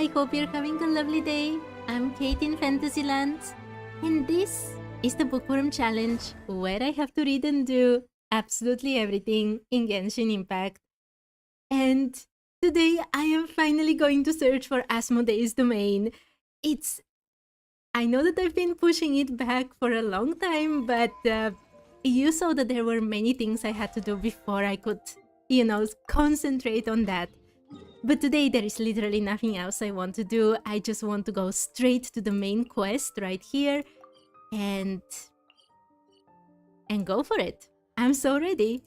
I hope you're having a lovely day. I'm Kate in Fantasylands, and this is the Bookworm Challenge, where I have to read and do absolutely everything in Genshin Impact. And today I am finally going to search for Asmodee's domain. I know that I've been pushing it back for a long time, but you saw that there were many things I had to do before I could, concentrate on that. But today there is literally nothing else I want to do. I just want to go straight to the main quest right here and go for it. I'm so ready.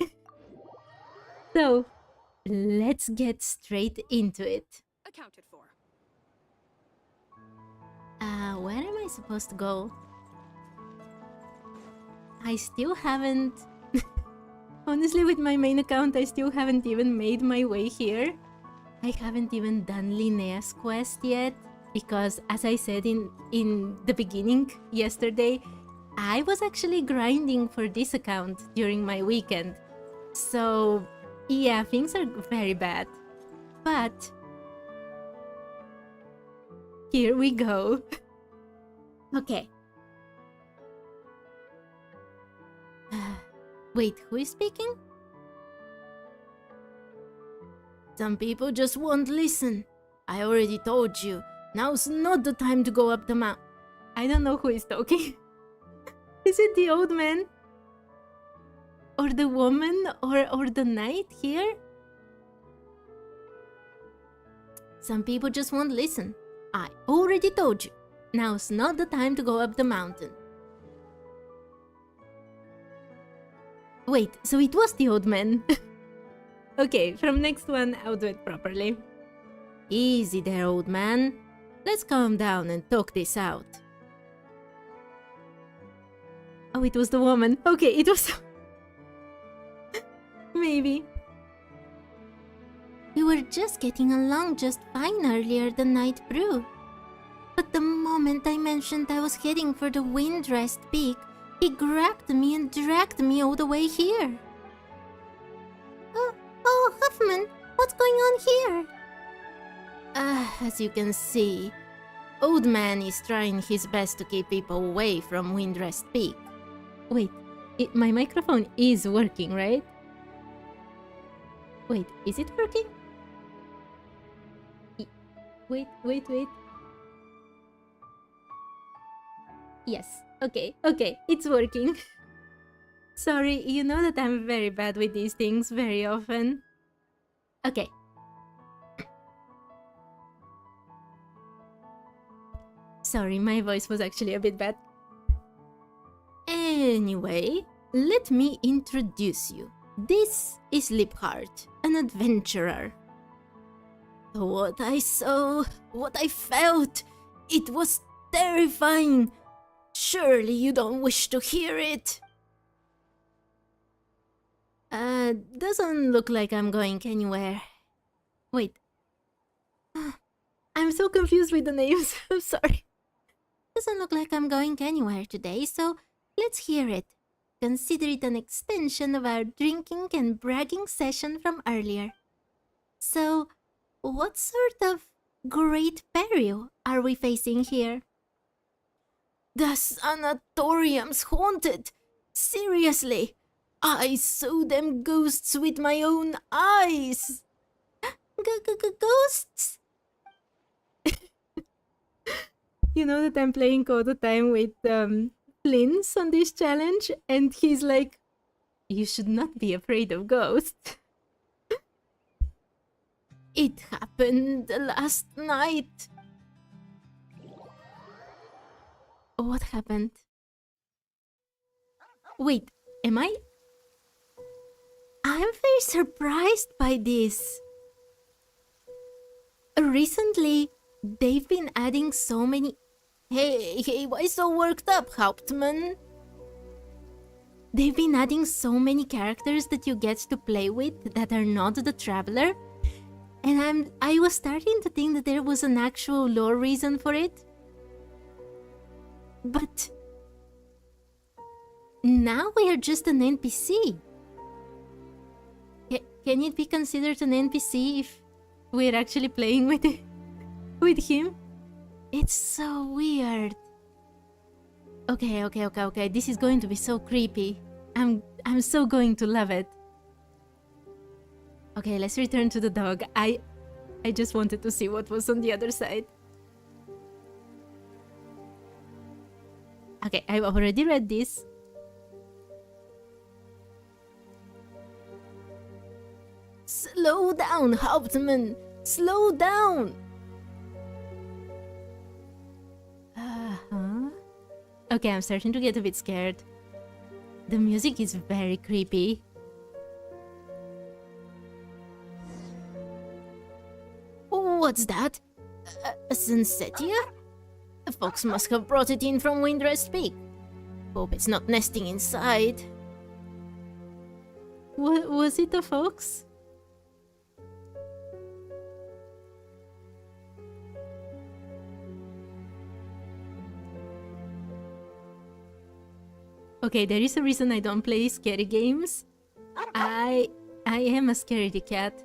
So, let's get straight into it. Accounted for. Where am I supposed to go? I still haven't... Honestly, with my main account, I still haven't even made my way here. I haven't even done Linnea's quest yet, because as I said in the beginning yesterday, I was actually grinding for this account during my weekend. So, yeah, things are very bad. But here we go. Okay. Wait, who is speaking? Some people just won't listen. I already told you. Now's not the time to go up the mountain. I don't know who is talking. Is it the old man? Or the woman? Or the knight here? Some people just won't listen. I already told you. Now's not the time to go up the mountain. Wait, so it was the old man. Okay, from next one, I'll do it properly. Easy there, old man. Let's calm down and talk this out. Oh, it was the woman. Okay, it was... Maybe. We were just getting along just fine earlier the night brew. But the moment I mentioned I was heading for the Windrest Peak, he grabbed me and dragged me all the way here. Oh, Huffman, what's going on here? As you can see, Old Man is trying his best to keep people away from Windrest Peak. Wait, my microphone is working, right? Wait, is it working? Wait. Yes, okay, it's working. Sorry, you know that I'm very bad with these things very often. Okay. Sorry, my voice was actually a bit bad. Anyway, let me introduce you. This is Liebhart, an adventurer. What I saw, what I felt, it was terrifying. Surely you don't wish to hear it. Doesn't look like I'm going anywhere. Wait. I'm so confused with the names. I'm sorry. Doesn't look like I'm going anywhere today, so let's hear it. Consider it an extension of our drinking and bragging session from earlier. So, what sort of great peril are we facing here? The sanatorium's haunted. Seriously. I saw them ghosts with my own eyes. Ghosts? You know that I'm playing all the time with Flins on this challenge, and he's like, you should not be afraid of ghosts. It happened last night. What happened? Wait, am I? I'm very surprised by this. Recently, they've been adding so many... Hey, why so worked up, Hauptmann? They've been adding so many characters that you get to play with that are not the Traveler. And I was starting to think that there was an actual lore reason for it. But now we are just an NPC. Can it be considered an NPC if we're actually playing with it? with him. It's so weird. Okay. This is going to be so creepy. I'm so going to love it. Okay, let's return to the dog. I just wanted to see what was on the other side. Okay, I've already read this. Slow down, Hauptmann! Slow down! Okay, I'm starting to get a bit scared. The music is very creepy. What's that? A Sunsetia? A fox must have brought it in from Windrest Peak. Hope it's not nesting inside. Was it a fox? Okay, there is a reason I don't play scary games. I am a scaredy cat.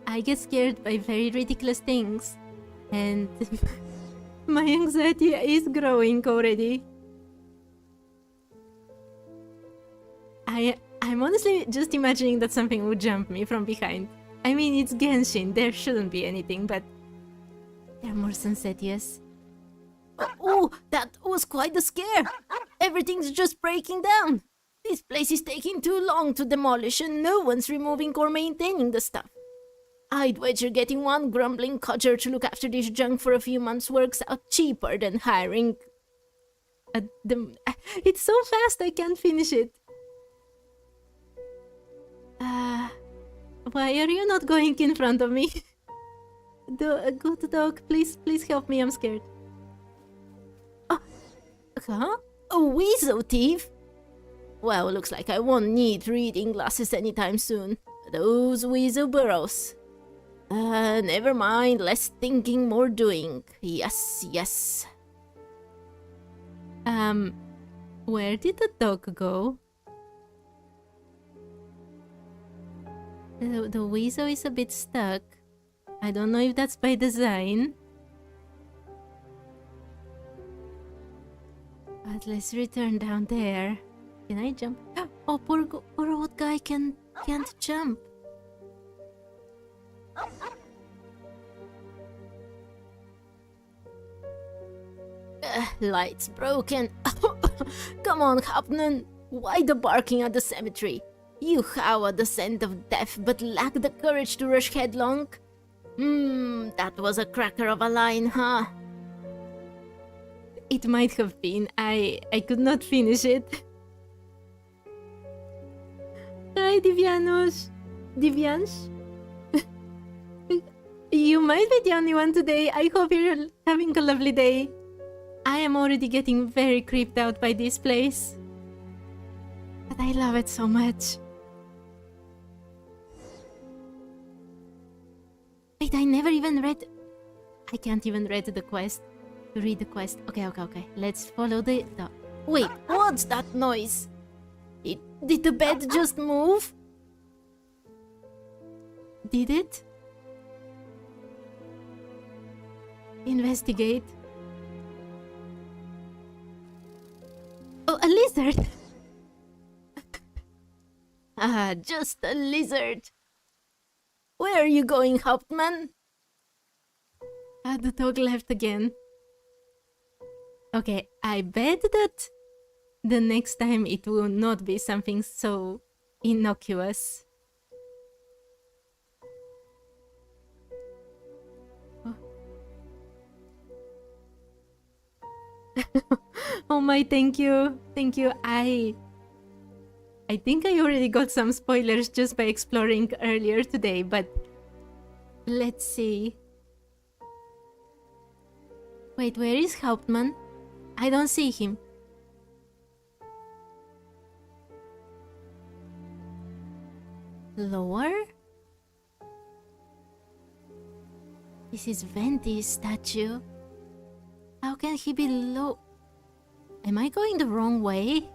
I get scared by very ridiculous things. And my anxiety is growing already. I'm honestly just imagining that something would jump me from behind. I mean, it's Genshin, there shouldn't be anything, but there are more Sunsetias. Oh, that was quite a scare! Everything's just breaking down! This place is taking too long to demolish and no one's removing or maintaining the stuff. I'd wager getting one grumbling codger to look after this junk for a few months works out cheaper than hiring... It's so fast I can't finish it. Why are you not going in front of me? Good dog, please help me, I'm scared. Huh? A weasel thief? Well, looks like I won't need reading glasses anytime soon. Those weasel burrows. Never mind, less thinking, more doing. Yes. Where did the dog go? The weasel is a bit stuck. I don't know if that's by design. But let's return down there. Can I jump? Oh, poor old guy can't jump. Light's broken. Come on, Hauptmann. Why the barking at the cemetery? You howl at the scent of death, but lack the courage to rush headlong? That was a cracker of a line, huh? It might have been. I could not finish it. Hi, Divyansh. You might be the only one today. I hope you're having a lovely day. I am already getting very creeped out by this place. But I love it so much. Wait, I never even read... I can't even read the quest. To read the quest. Okay. Let's follow the... Wait, what's that noise? Did the bed just move? Did it? Investigate. Oh, a lizard! Just a lizard. Where are you going, Hauptmann? The dog left again. Okay, I bet that the next time it will not be something so innocuous. Oh, oh my, thank you. I think I already got some spoilers just by exploring earlier today, but let's see. Wait, where is Hauptmann? I don't see him. Lower? This is Venti's statue. How can he be low? Am I going the wrong way?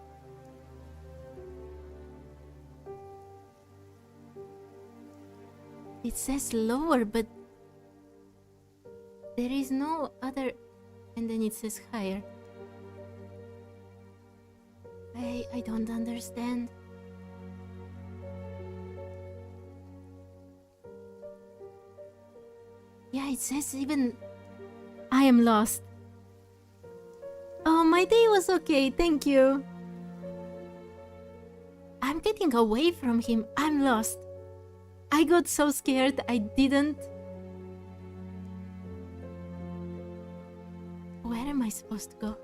It says lower, but... There is no other... And then it says higher. I don't understand. Yeah, it says even... I am lost. Oh, my day was okay, thank you. I'm getting away from him. I'm lost. I got so scared I didn't... Where am I supposed to go?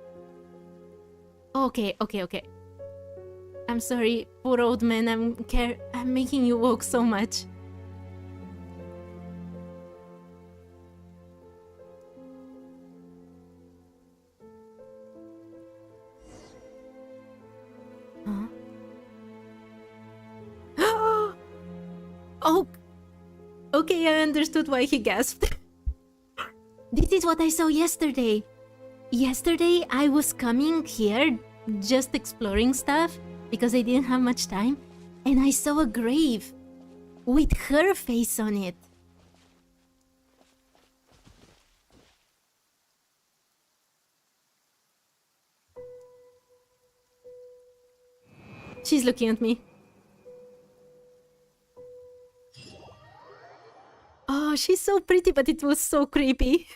Okay. I'm sorry, poor old man. I'm making you walk so much. Huh? Oh, okay, I understood why he gasped. This is what I saw yesterday. Yesterday, I was coming here, just exploring stuff, because I didn't have much time, and I saw a grave with her face on it. She's looking at me. Oh, she's so pretty, but it was so creepy.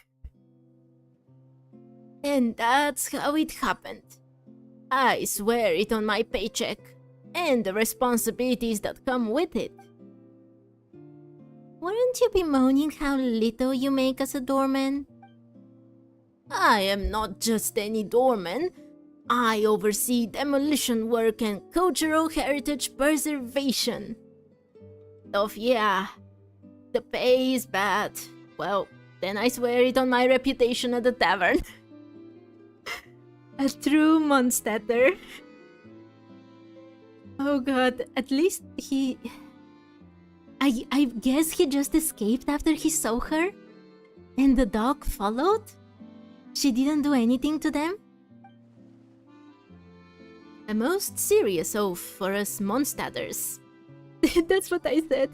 And that's how it happened. I swear it on my paycheck, and the responsibilities that come with it. Wouldn't you be moaning how little you make as a doorman? I am not just any doorman. I oversee demolition work and cultural heritage preservation. Yeah, the pay is bad. Well, then I swear it on my reputation at the tavern. A true Mondstatter. Oh god, at least he... I guess he just escaped after he saw her? And the dog followed? She didn't do anything to them? A most serious oath for us Mondstatters. That's what I said.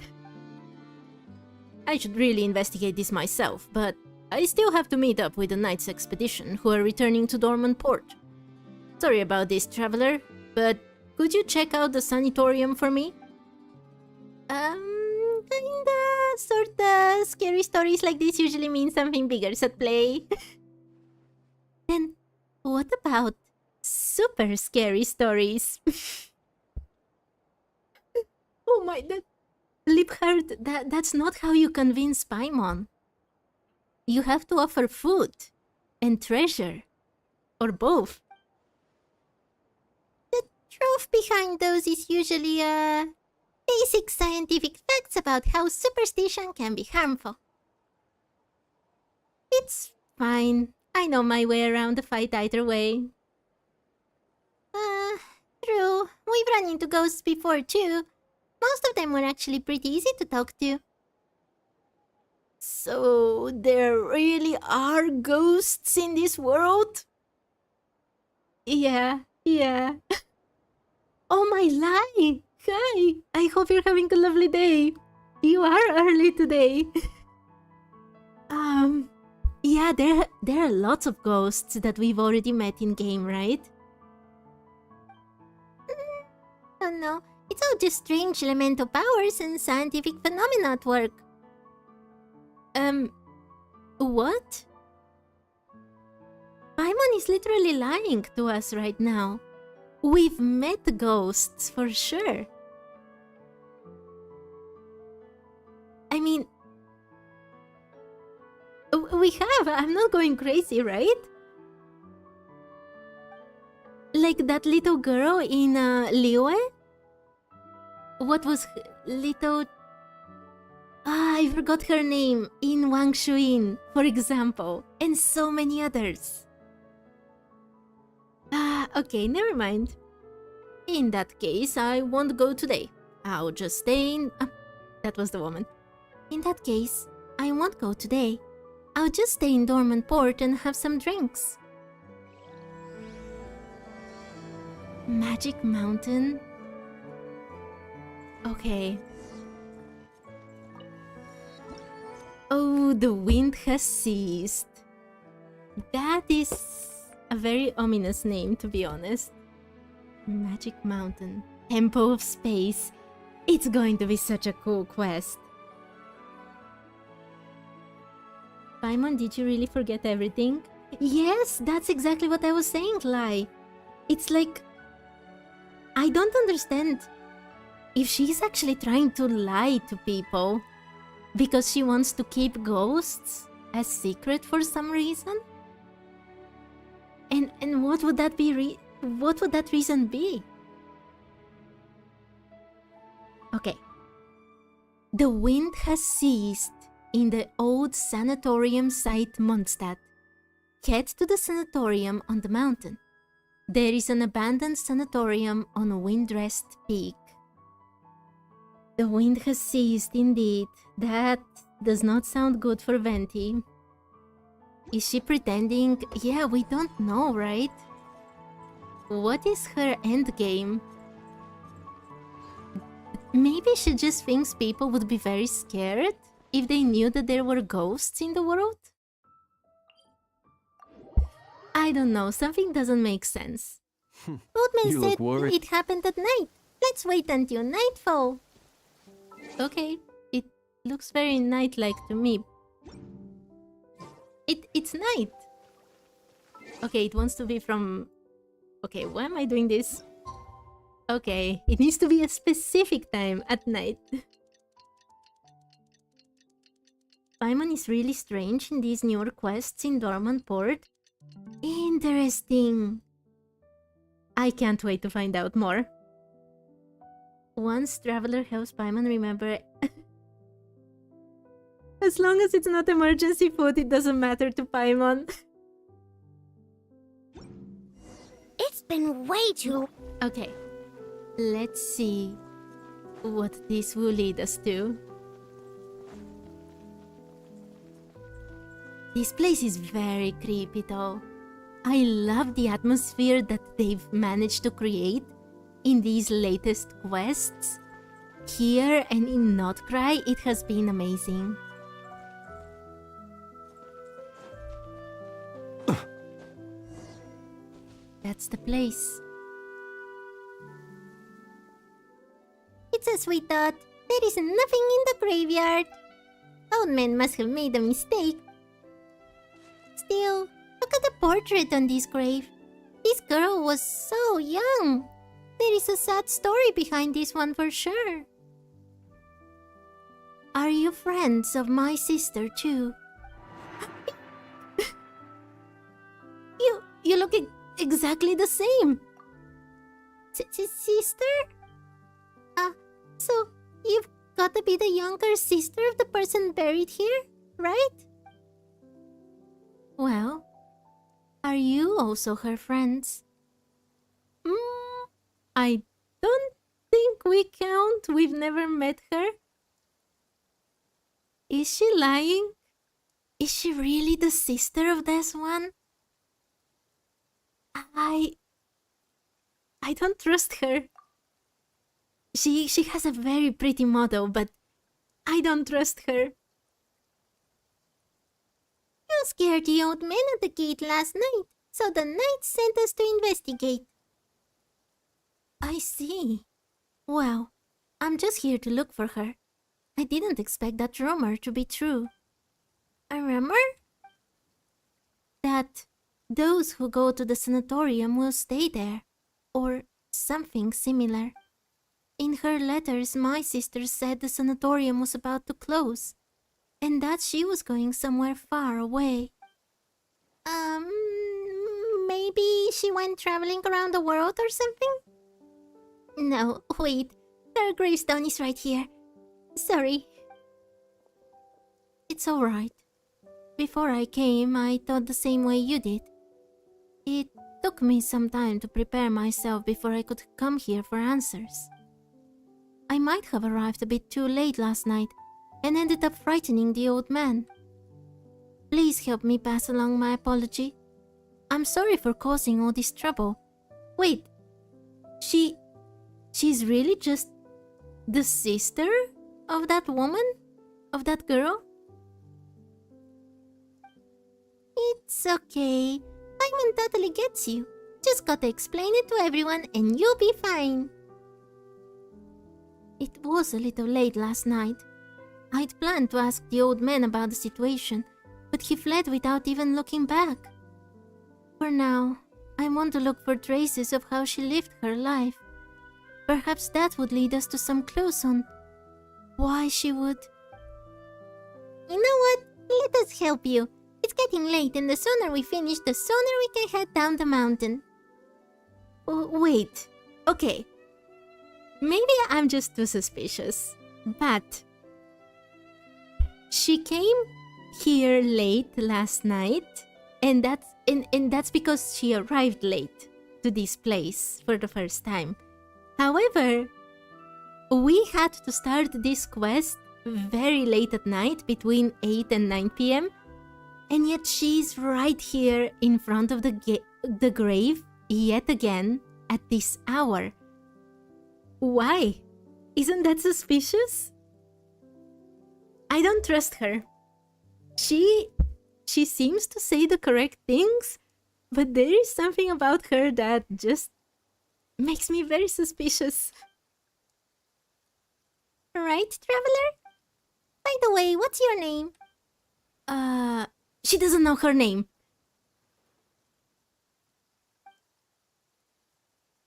I should really investigate this myself, but I still have to meet up with the Knight's expedition who are returning to Dormant Port. Sorry about this, traveler, but could you check out the sanatorium for me? Kinda, sorta. Scary stories like this usually mean something bigger's at play. Then, what about super scary stories? Oh my, Liebhard, that's not how you convince Paimon. You have to offer food and treasure, or both. The truth behind those is usually basic scientific facts about how superstition can be harmful. It's fine. I know my way around the fight either way. True. We've run into ghosts before too. Most of them were actually pretty easy to talk to. So, there really are ghosts in this world? Yeah. Oh my lie! Hi! I hope you're having a lovely day. You are early today. Yeah, there are lots of ghosts that we've already met in game, right? Oh no, it's all just strange elemental powers and scientific phenomena at work. What? Paimon is literally lying to us right now. We've met ghosts for sure. I mean, we have. I'm not going crazy, right? Like that little girl in Liyue? What was little... I forgot her name. In Wang Shuin, for example. And so many others. Okay, never mind. In that case, I won't go today. I'll just stay in... that was the woman. In that case, I won't go today. I'll just stay in Dormant Port and have some drinks. Magic Mountain? Okay. Oh, the wind has ceased. That is a very ominous name, to be honest. Magic Mountain. Tempo of Space. It's going to be such a cool quest. Paimon, did you really forget everything? Yes, that's exactly what I was saying, Lai. It's like... I don't understand if she's actually trying to lie to people because she wants to keep ghosts as secret for some reason. And what would that be? What would that reason be? Okay. The wind has ceased in the old sanatorium site Mondstadt. Head to the sanatorium on the mountain. There is an abandoned sanatorium on Windrest Peak. The wind has ceased indeed. That does not sound good for Venti. Is she pretending? Yeah, we don't know, right? What is her endgame? Maybe she just thinks people would be very scared if they knew that there were ghosts in the world? I don't know, something doesn't make sense. Oldman said it happened at night. Let's wait until nightfall. Okay, it looks very night-like to me. It's night. Okay, it wants to be from... Okay, why am I doing this? Okay, it needs to be a specific time at night. Paimon is really strange in these newer quests in Dormant Port. Interesting. I can't wait to find out more. Once Traveler helps Paimon remember... As long as it's not emergency food, it doesn't matter to Paimon. It's been way too... Okay, let's see what this will lead us to. This place is very creepy though. I love the atmosphere that they've managed to create in these latest quests. Here and in Notcry, it has been amazing. That's the place. It's a sweet thought. There is nothing in the graveyard. Old man must have made a mistake. Still, look at the portrait on this grave. This girl was so young. There is a sad story behind this one for sure. Are you friends of my sister too? You look exactly the same. Sister? So you've got to be the younger sister of the person buried here, right? Well, are you also her friends? I don't think we count. We've never met her. Is she lying? Is she really the sister of this one? I don't trust her. She has a very pretty motto, but I don't trust her. You scared the old man at the gate last night, so the knights sent us to investigate. I see. Well, I'm just here to look for her. I didn't expect that rumor to be true. A rumor? That those who go to the sanatorium will stay there, or something similar. In her letters, my sister said the sanatorium was about to close, and that she was going somewhere far away. Maybe she went traveling around the world or something? No, wait. Her gravestone is right here. Sorry. It's alright. Before I came, I thought the same way you did. It took me some time to prepare myself before I could come here for answers. I might have arrived a bit too late last night and ended up frightening the old man. Please help me pass along my apology. I'm sorry for causing all this trouble. Wait, she's really just the sister of that woman? Of that girl? It It's okay. Paimon totally gets you. Just gotta explain it to everyone and you'll be fine. It was a little late last night. I'd planned to ask the old man about the situation, but he fled without even looking back. For now, I want to look for traces of how she lived her life. Perhaps that would lead us to some clues on why she would... You know what? Let us help you. It's getting late and the sooner we finish, the sooner we can head down the mountain. Wait. Okay. Maybe I'm just too suspicious, but... She came here late last night, and that's because she arrived late to this place for the first time. However, we had to start this quest very late at night, between 8 and 9 p.m., and yet she's right here in front of the grave yet again at this hour. Why? Isn't that suspicious? I don't trust her. She seems to say the correct things, but there is something about her that just makes me very suspicious. Right, traveler? By the way, what's your name? She doesn't know her name.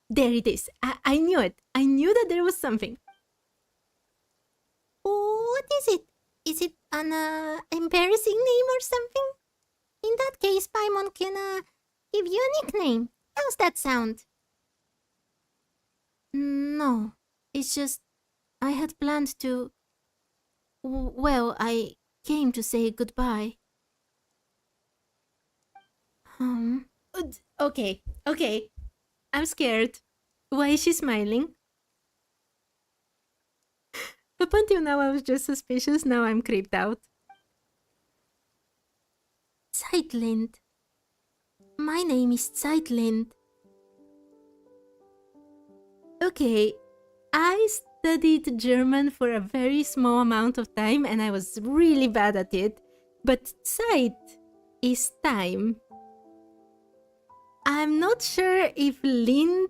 There it is. I knew it. I knew that there was something. What is it? Is it an embarrassing name or something? In that case, Paimon can give you a nickname. How's that sound? No, it's just I had planned to... Well, I came to say goodbye. Okay. I'm scared. Why is she smiling? Up until now I was just suspicious, now I'm creeped out. Zeitlind. My name is Zeitlind. Okay, I studied German for a very small amount of time and I was really bad at it. But Zeit is time. I'm not sure if Lind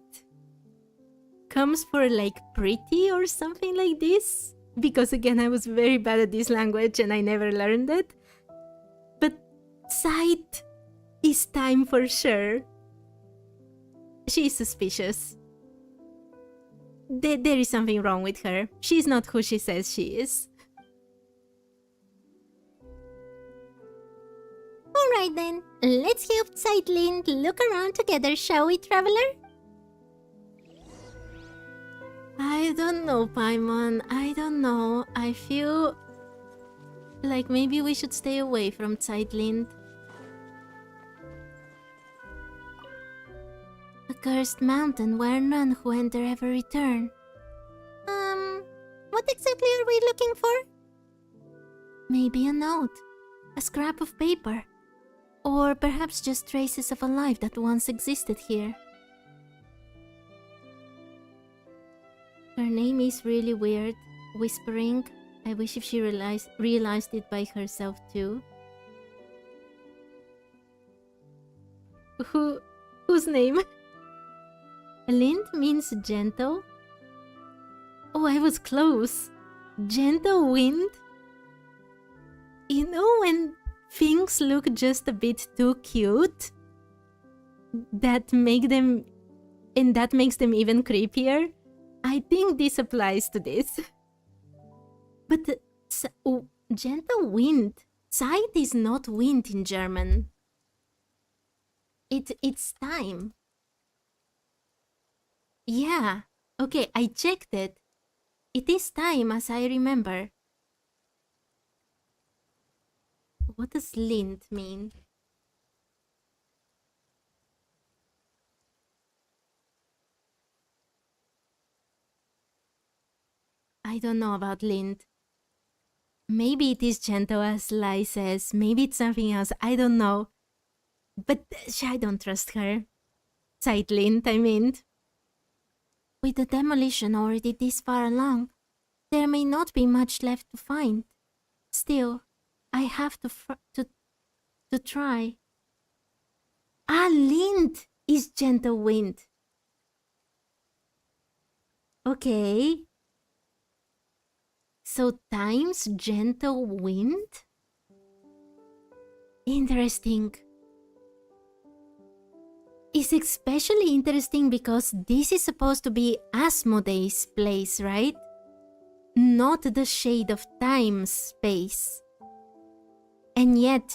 comes for like pretty or something like this. Because again, I was very bad at this language and I never learned it. But Zeit is time for sure. She is suspicious. There is something wrong with her. She's not who she says she is. Alright then, let's help Zeitlind look around together, shall we, traveler? I don't know, Paimon. I don't know. I feel like maybe we should stay away from Zeitlind. A cursed mountain where none who enter ever return. What exactly are we looking for? Maybe a note, a scrap of paper, or perhaps just traces of a life that once existed here. Her name is really weird. Whispering. I wish if she realized it by herself too. Whose name? Lind means gentle. Oh, I was close. Gentle wind. You know when things look just a bit too cute? That makes them even creepier. I think this applies to this. But gentle wind. Zeit is not wind in German. It's time. Yeah. Okay, I checked it. It is time as I remember. What does Lind mean? I don't know about Lind. Maybe it is gentle as Lai says. Maybe it's something else. I don't know. But I don't trust her. Zeitlind, I mean. With the demolition already this far along, there may not be much left to find. Still, I have to try. Ah, Lind is gentle wind. Okay. So times gentle wind? Interesting. It's especially interesting because this is supposed to be Asmodee's place, right? Not the Shade of Time space. And yet,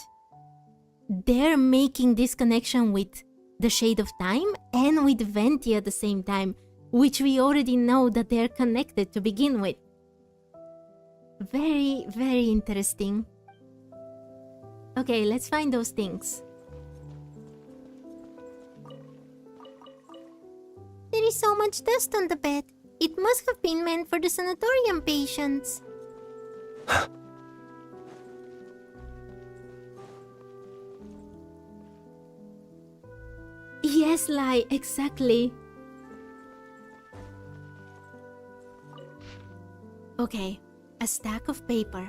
they're making this connection with the Shade of Time and with Venti at the same time, which we already know that they're connected to begin with. Very, very interesting. Okay, let's find those things. There is so much dust on the bed. It must have been meant for the sanatorium patients. Yes, Lai, exactly. Okay, a stack of paper.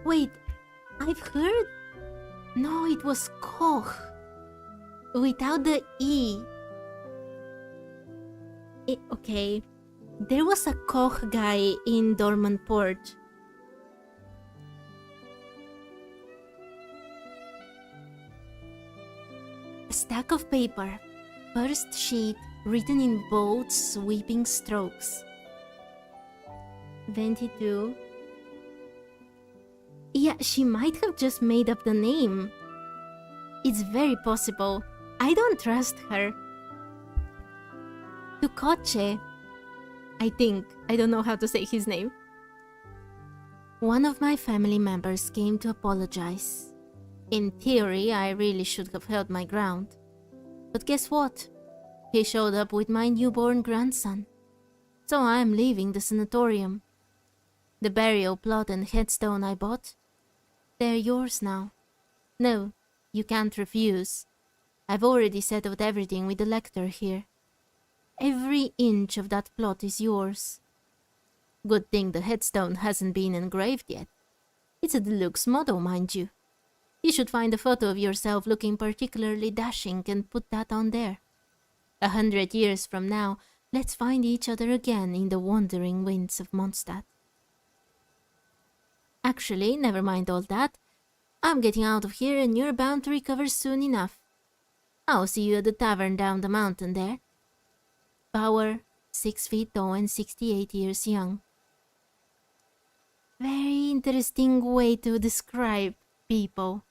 Wait, I've heard... No, it was Koch. Without the E. Okay, there was a Koch guy in Dormant Port. A stack of paper, first sheet written in bold sweeping strokes. 22. Yeah, she might have just made up the name. It's very possible. I don't trust her. To Koche, I think. I don't know how to say his name. One of my family members came to apologize. In theory, I really should have held my ground. But guess what? He showed up with my newborn grandson. So I am leaving the sanatorium. The burial plot and headstone I bought, they're yours now. No, you can't refuse. I've already settled everything with the lector here. Every inch of that plot is yours. Good thing the headstone hasn't been engraved yet. It's a deluxe model, mind you. You should find a photo of yourself looking particularly dashing and put that on there. 100 years from now, let's find each other again in the wandering winds of Mondstadt. Actually, never mind all that. I'm getting out of here and you're bound to recover soon enough. I'll see you at the tavern down the mountain there. Power, 6 feet tall and 68 years young. Very interesting way to describe people.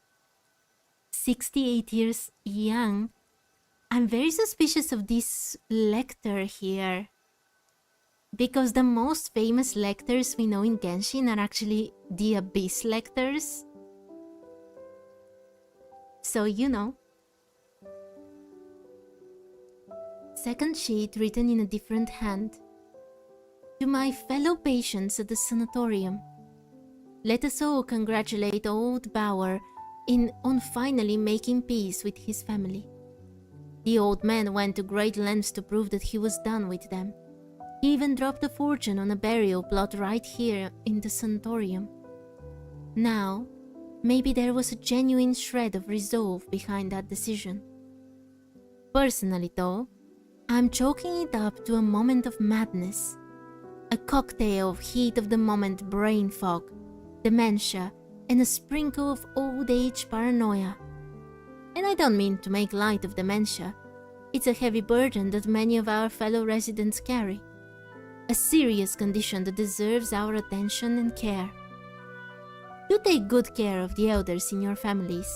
68 years young. I'm very suspicious of this lector here. Because the most famous lectors we know in Genshin are actually the Abyss lectors. So you know. Second sheet written in a different hand. To my fellow patients at the sanatorium. Let us all congratulate old Bauer on finally making peace with his family. The old man went to great lengths to prove that he was done with them. He even dropped a fortune on a burial plot right here in the sanatorium. Now, maybe there was a genuine shred of resolve behind that decision. Personally though, I'm chalking it up to a moment of madness. A cocktail of heat of the moment brain fog, dementia, and a sprinkle of old age paranoia. And I don't mean to make light of dementia. It's a heavy burden that many of our fellow residents carry. A serious condition that deserves our attention and care. Do take good care of the elders in your families.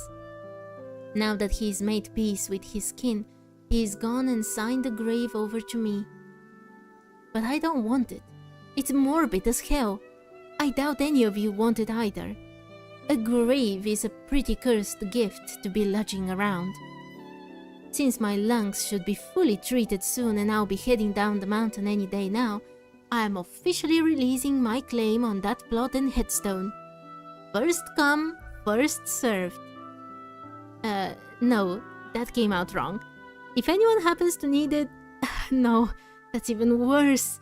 Now that he's made peace with his kin, he's gone and signed the grave over to me. But I don't want it. It's morbid as hell. I doubt any of you want it either. A grave is a pretty cursed gift to be lugging around. Since my lungs should be fully treated soon and I'll be heading down the mountain any day now, I'm officially releasing my claim on that plot and headstone. First come, first served. No, that came out wrong. If anyone happens to need it... No, that's even worse.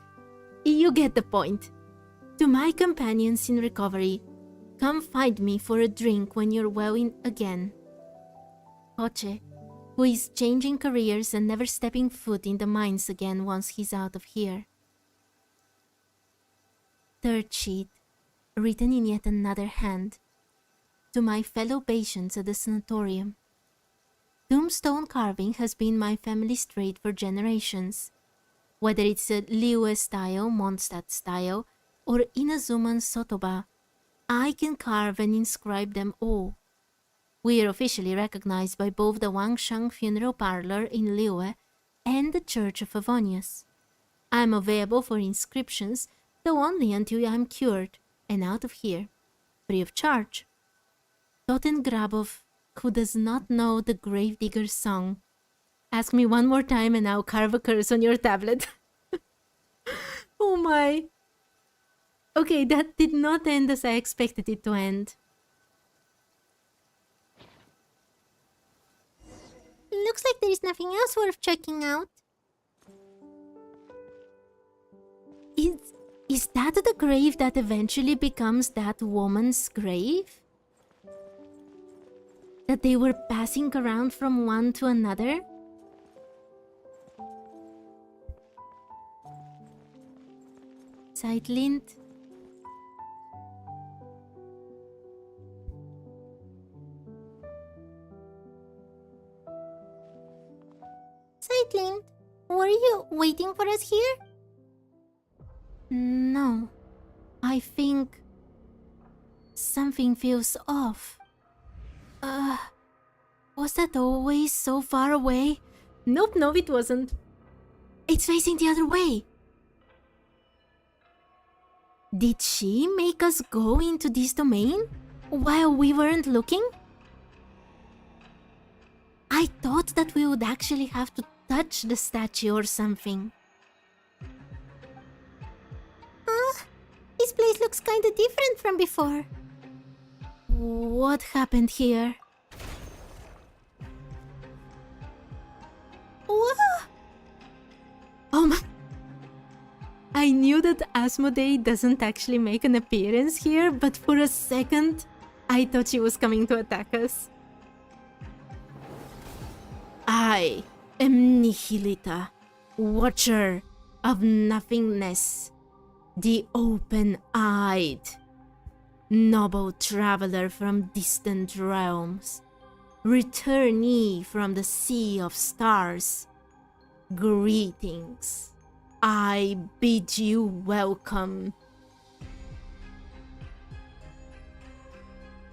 You get the point. To my companions in recovery, come find me for a drink when you're well again. Koche, who is changing careers and never stepping foot in the mines again once he's out of here. Third sheet, written in yet another hand. To my fellow patients at the sanatorium. Tombstone carving has been my family's trade for generations. Whether it's a Liyue style, Mondstadt style, or Inazuman sotoba, I can carve and inscribe them all. We are officially recognized by both the Wangshan Funeral Parlor in Liyue and the Church of Favonius. I am available for inscriptions, though only until I am cured and out of here, free of charge. Toten Grabov, who does not know the Gravedigger's song. Ask me one more time and I'll carve a curse on your tablet. Oh my. Okay, that did not end as I expected it to end. Looks like there is nothing else worth checking out. Is that the grave that eventually becomes that woman's grave? That they were passing around from one to another? Zeitlint. Zeitlint, were you waiting for us here? No. I think something feels off. Was that always so far away? Nope, it wasn't. It's facing the other way. Did she make us go into this domain while we weren't looking? I thought that we would actually have to touch the statue or something. This place looks kinda different from before. What happened here? Whoa! Oh my... I knew that Asmodee doesn't actually make an appearance here, but for a second, I thought she was coming to attack us. I am Nihilita, Watcher of Nothingness, the Open-Eyed, noble traveler from distant realms, returnee from the Sea of Stars. Greetings. I bid you welcome.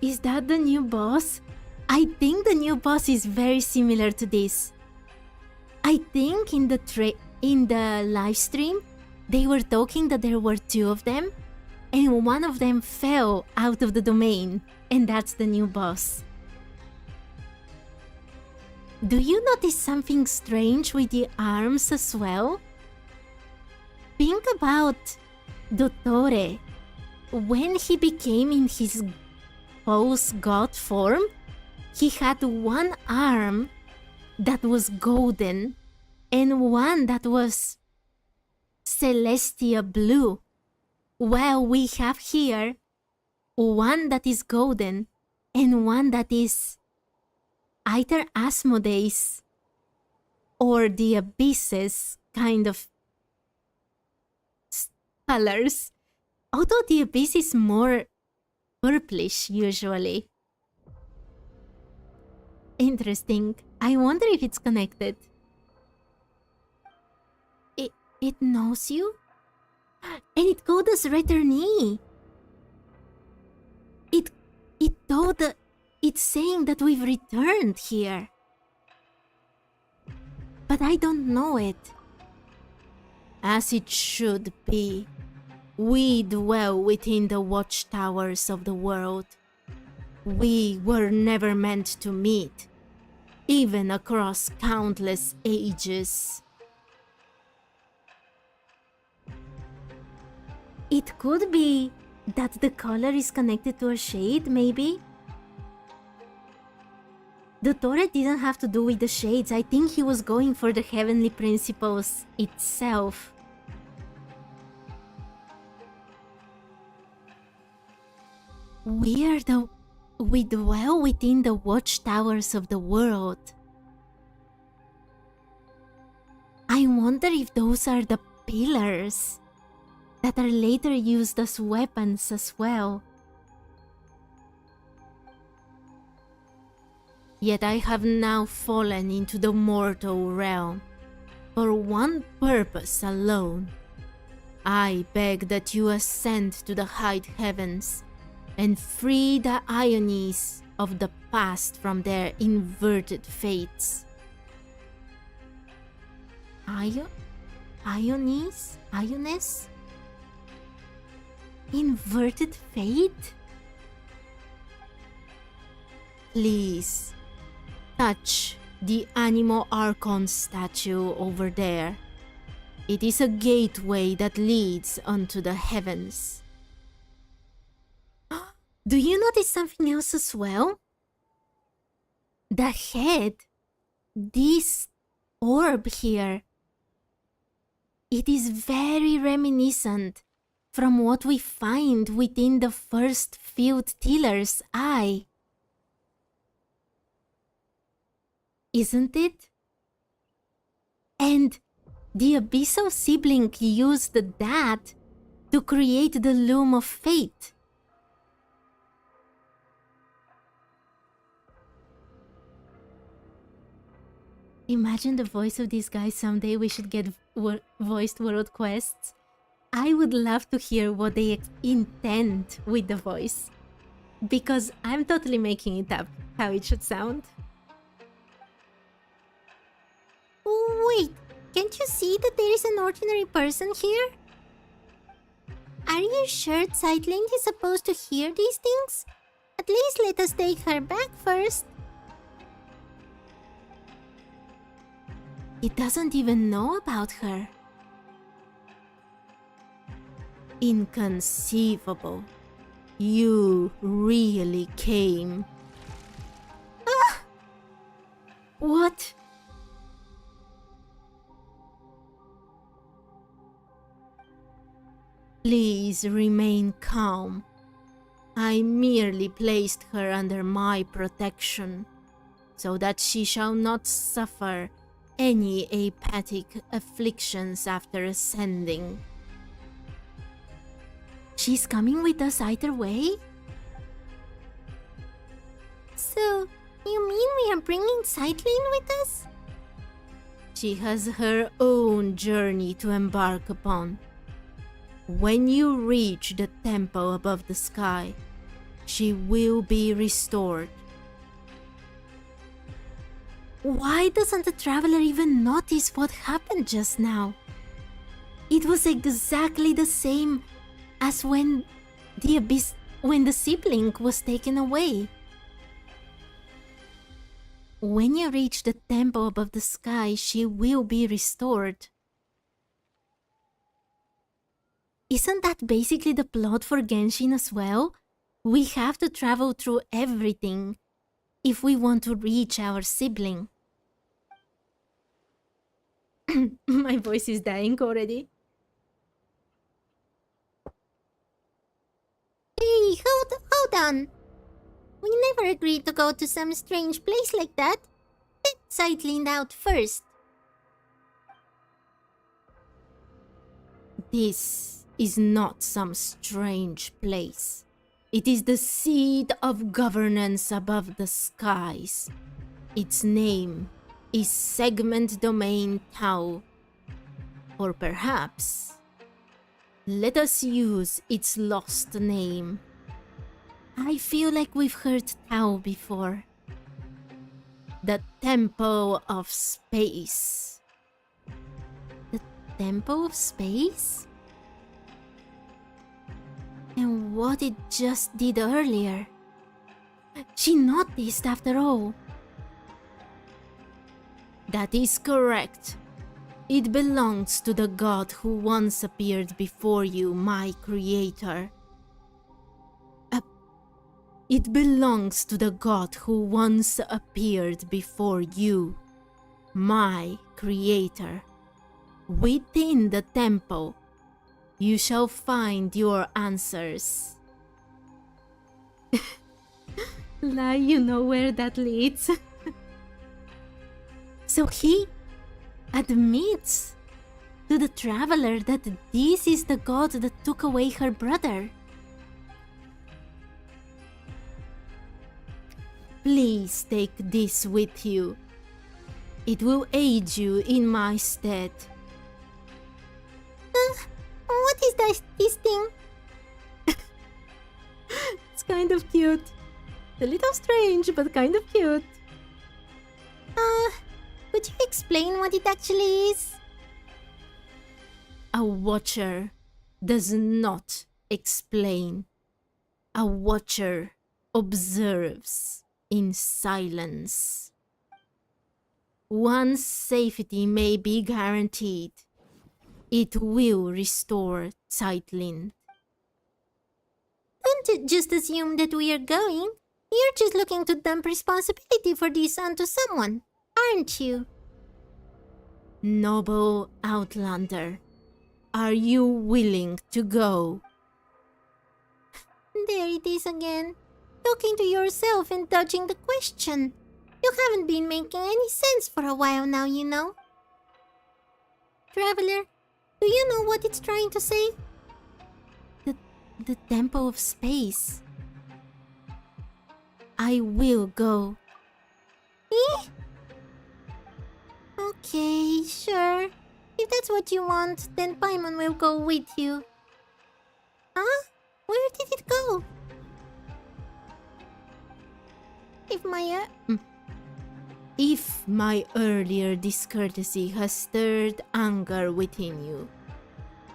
Is that the new boss? I think the new boss is very similar to this. I think in the live stream, they were talking that there were two of them, and one of them fell out of the domain, and that's the new boss. Do you notice something strange with the arms as well? Think about Dottore. When he became in his false god form, he had one arm that was golden and one that was celestia blue, while we have here one that is golden and one that is either Asmodee's or the Abyss's kind of colors, although the Abyss is more purplish usually. Interesting. I wonder if it's connected. It knows you? And it called us returnee. It's saying that we've returned here. But I don't know it. As it should be. We dwell within the watchtowers of the world. We were never meant to meet, even across countless ages. It could be that the color is connected to a shade, maybe? The turret didn't have to do with the shades. I think he was going for the heavenly principles itself. We dwell within the watchtowers of the world. wonder if those are the pillars that are later used as weapons as well. Yet I have now fallen into the mortal realm for one purpose alone. I beg that you ascend to the high heavens and free the Ionies of the past from their inverted fates. Ionies? Ioness? Inverted fate? Please, touch the Animo Archon statue over there. It is a gateway that leads onto the heavens. Do you notice something else as well? The head. This orb here. It is very reminiscent from what we find within the first field tiller's eye. Isn't it? And the Abyssal sibling used that to create the Loom of Fate. Imagine the voice of this guy. Someday we should get voiced world quests. I would love to hear what they intend with the voice, because I'm totally making it up how it should sound. Wait, can't you see that there is an ordinary person here? Are you sure Sightling is supposed to hear these things? At least let us take her back first. He doesn't even know about her. Inconceivable. You really came. Ah! What? Please remain calm. I merely placed her under my protection, so that she shall not suffer any apathic afflictions after ascending. She's coming with us either way? So, you mean we are bringing Sightling with us? She has her own journey to embark upon. When you reach the temple above the sky, she will be restored. Why doesn't the traveler even notice what happened just now? It was exactly the same as when the sibling was taken away. When you reach the temple above the sky, she will be restored. Isn't that basically the plot for Genshin as well? We have to travel through everything if we want to reach our sibling. My voice is dying already. Hey, hold on. We never agreed to go to some strange place like that. Let Sightling out first. This is not some strange place. It is the seat of governance above the skies. Its name is Segment Domain Tau. Or perhaps, let us use its lost name. I feel like we've heard Tau before. The Temple of Space. The Temple of Space? And what it just did earlier. She noticed after all. That is correct. It belongs to the god who once appeared before you, my creator. It belongs to the god who once appeared before you, my creator. Within the temple, you shall find your answers. Lai, you know where that leads. So he admits to the traveler that this is the god that took away her brother. Please take this with you. It will aid you in my stead. What is this thing? It's kind of cute. A little strange, but kind of cute. Could you explain what it actually is? A watcher does not explain. A watcher observes in silence. One's safety may be guaranteed. It will restore Zeitlin. Don't just assume that we are going. You're just looking to dump responsibility for this onto someone, aren't you? Noble Outlander, are you willing to go? There it is again. Talking to yourself and dodging the question. You haven't been making any sense for a while now, you know. Traveler, do you know what it's trying to say? The Temple of Space. I will go. Eh? Okay, sure. If that's what you want, then Paimon will go with you. Huh? Where did it go? If my earlier discourtesy has stirred anger within you,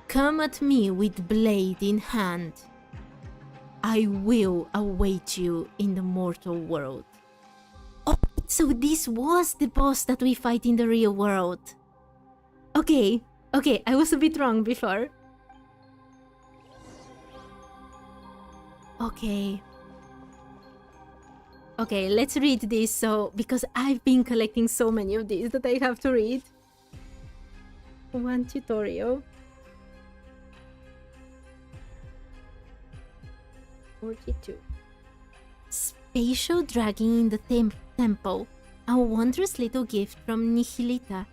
come at me with blade in hand. I will await you in the mortal world. Oh, so this was the boss that we fight in the real world. Okay, I was a bit wrong before. Okay, let's read this because I've been collecting so many of these that I have to read. One tutorial. 42. Spatial dragging in the temple. A wondrous little gift from Nihilita.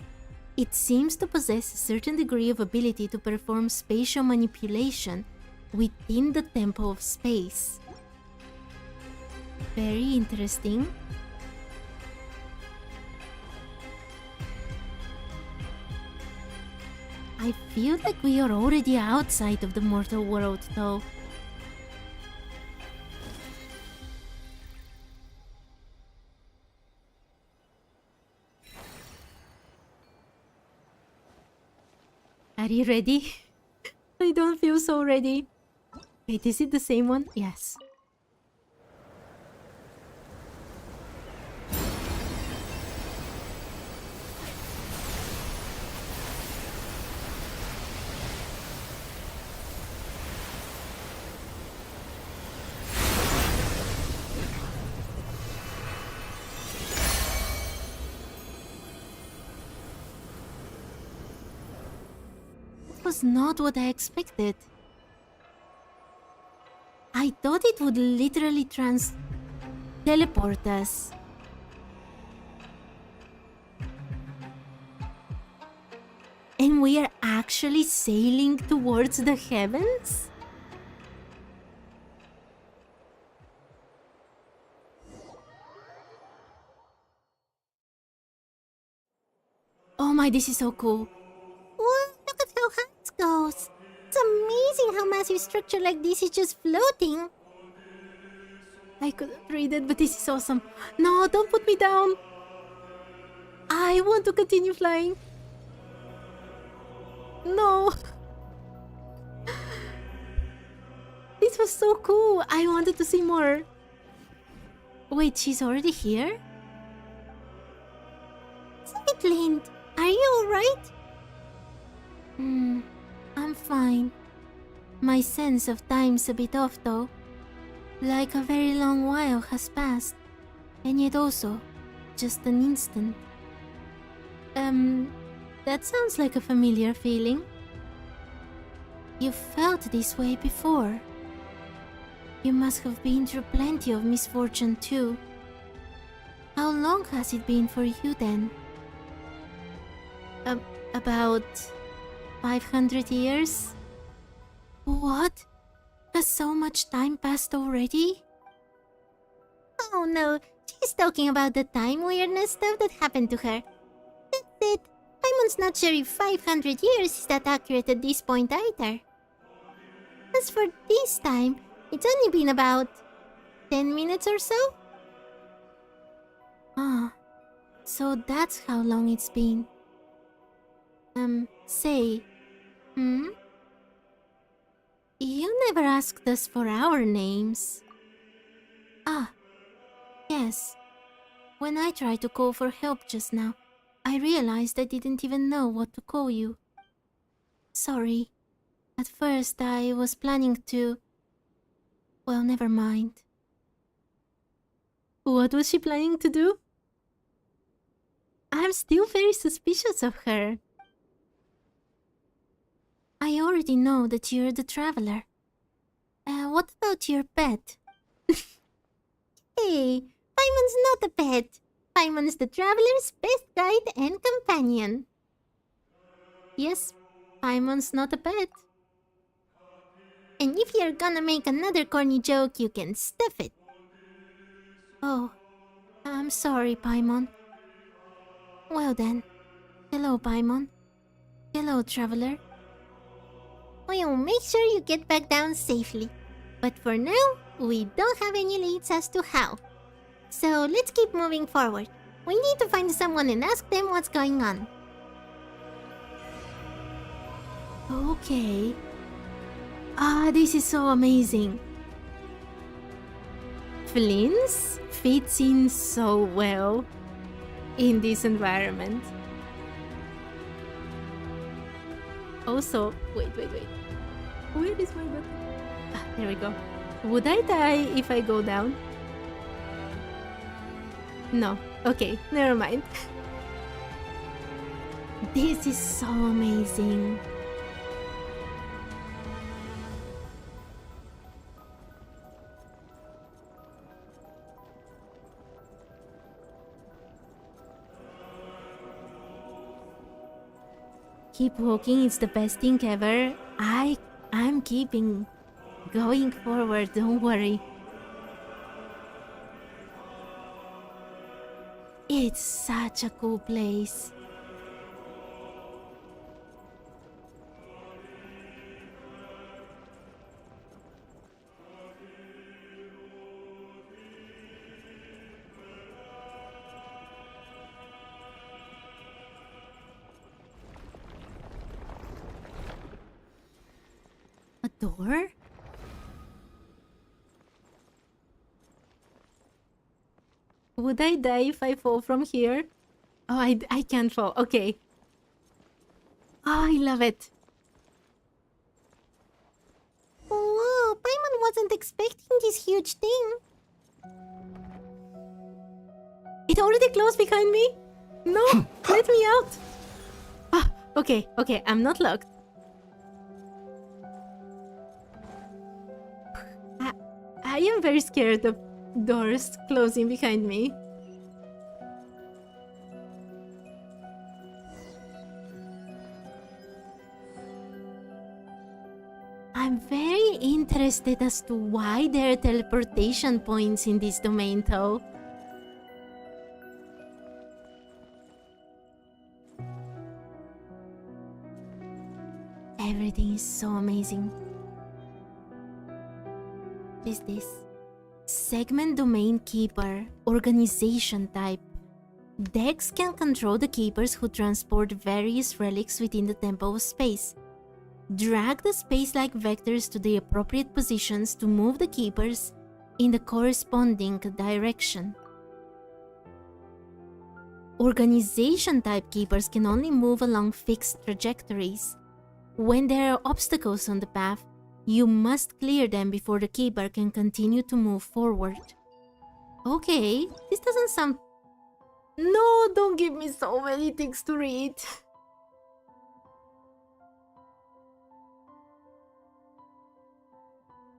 It seems to possess a certain degree of ability to perform spatial manipulation within the Temple of Space. Very interesting. I feel like we are already outside of the mortal world, though. Are you ready? I don't feel so ready. Wait, is it the same one? Yes. Was not what I expected. I thought it would literally teleport us. And we are actually sailing towards the heavens? Oh my, this is so cool. What? Look at how high it goes. It's amazing how massive structure like this is just floating. I couldn't read it, but this is awesome. No, don't put me down. I want to continue flying. No. This was so cool. I wanted to see more. Wait, she's already here? Zeitlin, are you alright? I'm fine. My sense of time's a bit off though. Like a very long while has passed. And yet also, just an instant. That sounds like a familiar feeling. You felt this way before. You must have been through plenty of misfortune too. How long has it been for you then? About 500 years? What? Has so much time passed already? Oh no, she's talking about the time weirdness stuff that happened to her. That's it. Paimon's not sure if 500 years is that accurate at this point either. As for this time, it's only been about 10 minutes or so? Ah, so that's how long it's been. Say, You never asked us for our names. Ah, yes. When I tried to call for help just now, I realized I didn't even know what to call you. Sorry. At first, I was planning to... Well, never mind. What was she planning to do? I'm still very suspicious of her. I already know that you're the traveler. What about your pet? Hey, Paimon's not a pet. Paimon's the traveler's best guide and companion. Yes, Paimon's not a pet. And if you're gonna make another corny joke, you can stuff it. Oh, I'm sorry, Paimon. Well then, hello, Paimon. Hello, traveler. We'll make sure you get back down safely. But for now, we don't have any leads as to how. So let's keep moving forward. We need to find someone and ask them what's going on. Okay. This is so amazing. Flynn's fits in so well in this environment. Also, wait. Where is my button? There we go. Would I die if I go down? No. Okay, never mind. This is so amazing. Keep walking, it's the best thing ever. I'm keeping going forward, don't worry. It's such a cool place. A door? Would I die if I fall from here? Oh, I can't fall. Okay. Oh, I love it. Whoa, Paimon wasn't expecting this huge thing. It already closed behind me? No, let me out. Ah, okay, I'm not locked. I am very scared of doors closing behind me. I'm very interested as to why there are teleportation points in this domain though. Everything is so amazing. What is this? Segment Domain Keeper, Organization Type. Decks can control the keepers who transport various relics within the Temple of Space. Drag the space-like vectors to the appropriate positions to move the keepers in the corresponding direction. Organization type keepers can only move along fixed trajectories. When there are obstacles on the path, you must clear them before the keeper can continue to move forward. Okay, this doesn't sound... No, don't give me so many things to read.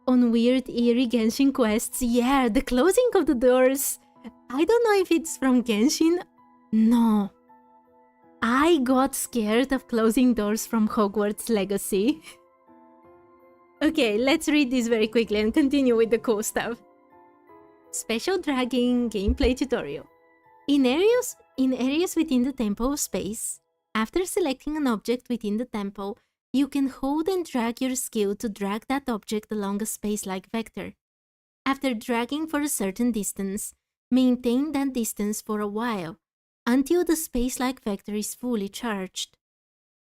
On weird, eerie Genshin quests, yeah, the closing of the doors. I don't know if it's from Genshin. No. I got scared of closing doors from Hogwarts Legacy. Okay, let's read this very quickly and continue with the cool stuff. Special dragging gameplay tutorial. In areas within the temple of space, after selecting an object within the temple, you can hold and drag your skill to drag that object along a space-like vector. After dragging for a certain distance, maintain that distance for a while, until the space-like vector is fully charged.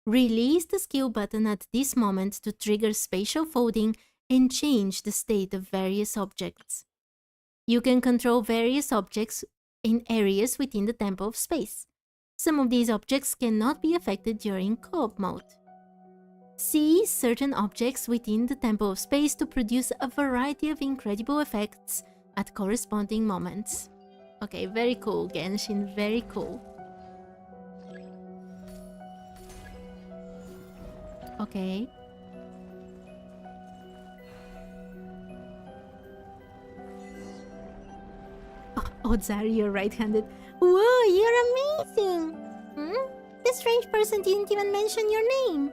Release the skill button at this moment to trigger spatial folding and change the state of various objects. You can control various objects in areas within the temple of space. Some of these objects cannot be affected during co-op mode. See certain objects within the temple of space to produce a variety of incredible effects at corresponding moments. Okay, very cool, Genshin, very cool. Okay. Oh, Zari, you're right-handed. Whoa, you're amazing! The strange person didn't even mention your name.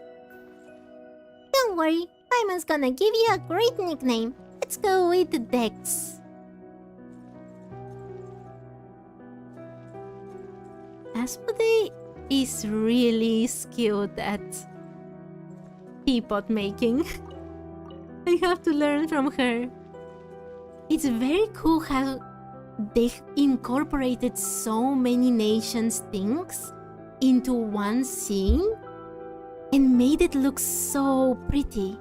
Don't worry, Paimon's gonna give you a great nickname. Let's go with the Dex. Asmodee is really skilled at teapot making. I have to learn from her. It's very cool how they incorporated so many nations' things into one scene and made it look so pretty.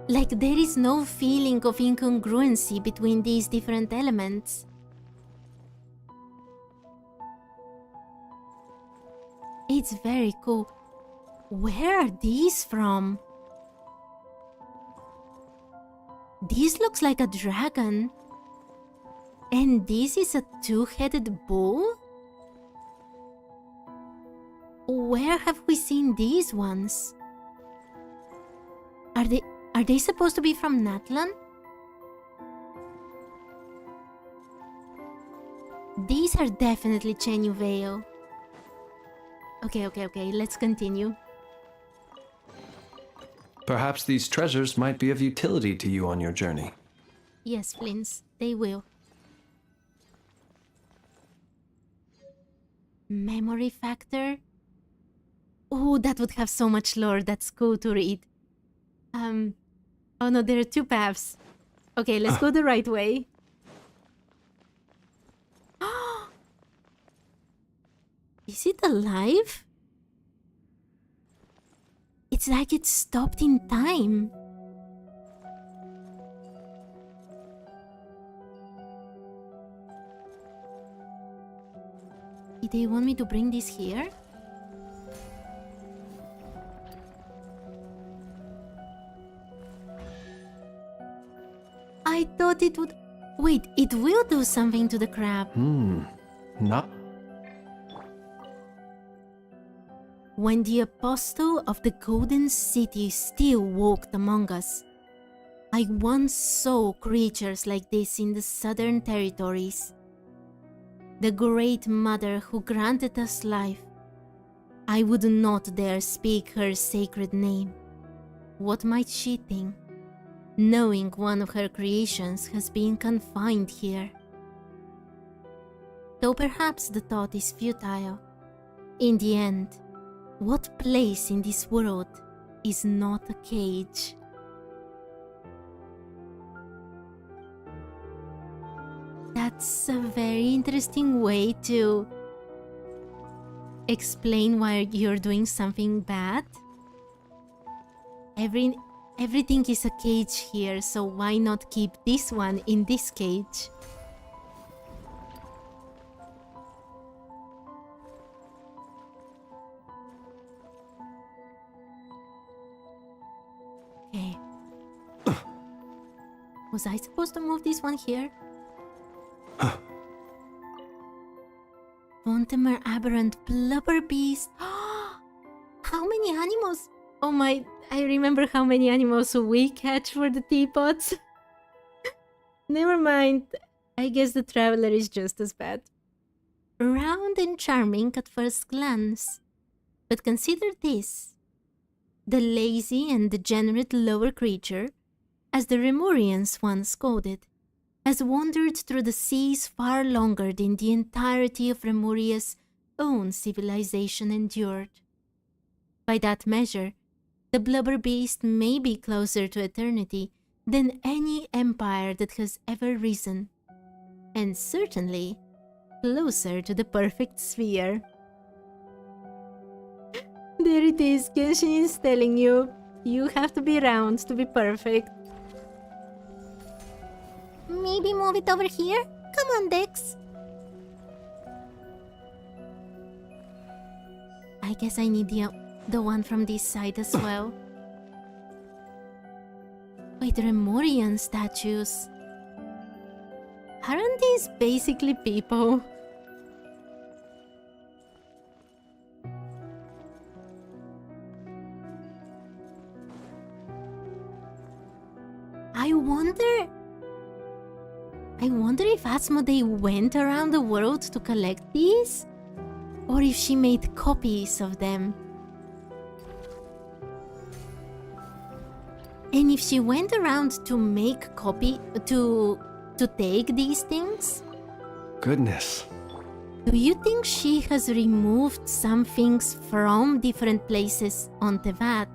Like there is no feeling of incongruency between these different elements. It's very cool. Where are these from? This looks like a dragon. And this is a two-headed bull? Where have we seen these ones? Are they supposed to be from Natlan? These are definitely Chenyu Vale. Okay, let's continue. Perhaps these treasures might be of utility to you on your journey. Yes, Flins, they will. Memory factor? Oh, that would have so much lore. That's cool to read. Oh no, there are two paths. Okay, let's go the right way. Is it alive? It's like it stopped in time. Did they want me to bring this here? I thought it would... Wait, it will do something to the crab. Not... When the apostle of the Golden City still walked among us, I once saw creatures like this in the southern territories. The Great Mother who granted us life. I would not dare speak her sacred name. What might she think, knowing one of her creations has been confined here? Though perhaps the thought is futile. In the end, what place in this world is not a cage? That's a very interesting way to explain why you're doing something bad. Everything is a cage here, so why not keep this one in this cage? Okay. Was I supposed to move this one here? Vontemer aberrant blubber beast. How many animals? Oh my, I remember how many animals we catch for the teapots. Never mind. I guess the traveler is just as bad. round and charming at first glance. But consider this. The lazy and degenerate lower creature, as the Remorians once called it, has wandered through the seas far longer than the entirety of Remoria's own civilization endured. By that measure, the blubber beast may be closer to eternity than any empire that has ever risen, and certainly closer to the perfect sphere. There it is, Genshin is telling you, you have to be round to be perfect. Maybe move it over here? Come on, Dex. I guess I need the one from this side as well. Wait, Remorian statues. Aren't these basically people? I wonder if Asmodee went around the world to collect these? Or if she made copies of them. And if she went around to make to take these things? Goodness. Do you think she has removed some things from different places on Teyvat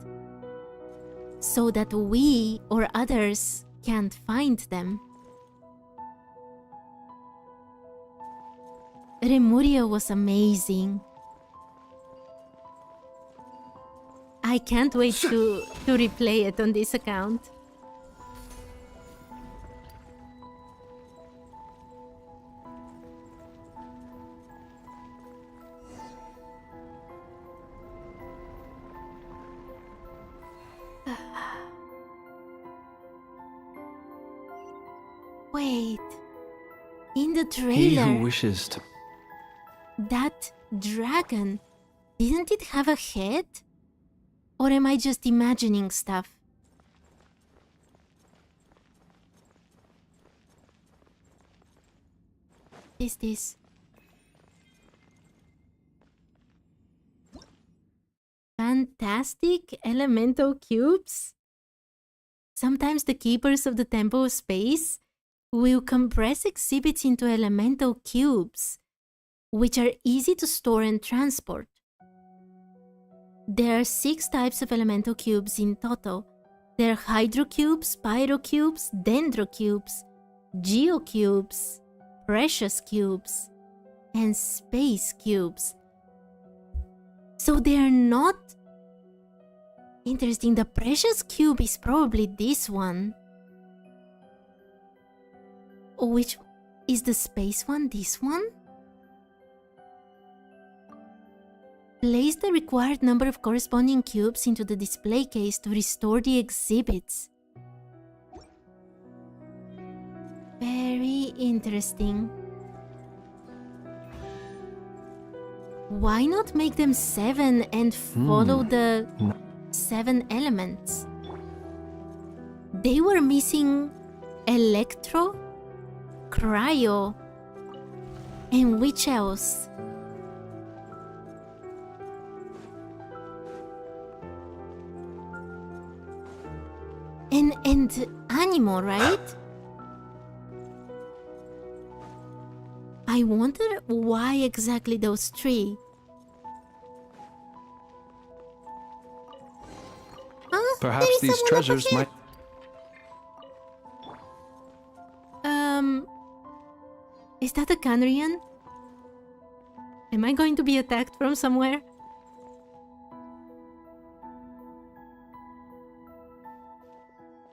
so that we or others can't find them? Remuria was amazing. I can't wait to replay it on this account. Wait. In the trailer... He who wishes to... That dragon, didn't it have a head? Or am I just imagining stuff? This. Fantastic elemental cubes? Sometimes the keepers of the Temple of Space will compress exhibits into elemental cubes, which are easy to store and transport. There are 6 types of elemental cubes in total. There are hydrocubes, pyrocubes, dendrocubes, geocubes, precious cubes, and space cubes. So they are not... Interesting, the precious cube is probably this one. Which is the space one, this one? Place the required number of corresponding cubes into the display case to restore the exhibits. Very interesting. Why not make them 7 and follow the 7 elements? They were missing Electro, Cryo, and which else? And Animo, right? I wonder why exactly those 3. Perhaps these treasures might... Is that a Canarian? Am I going to be attacked from somewhere?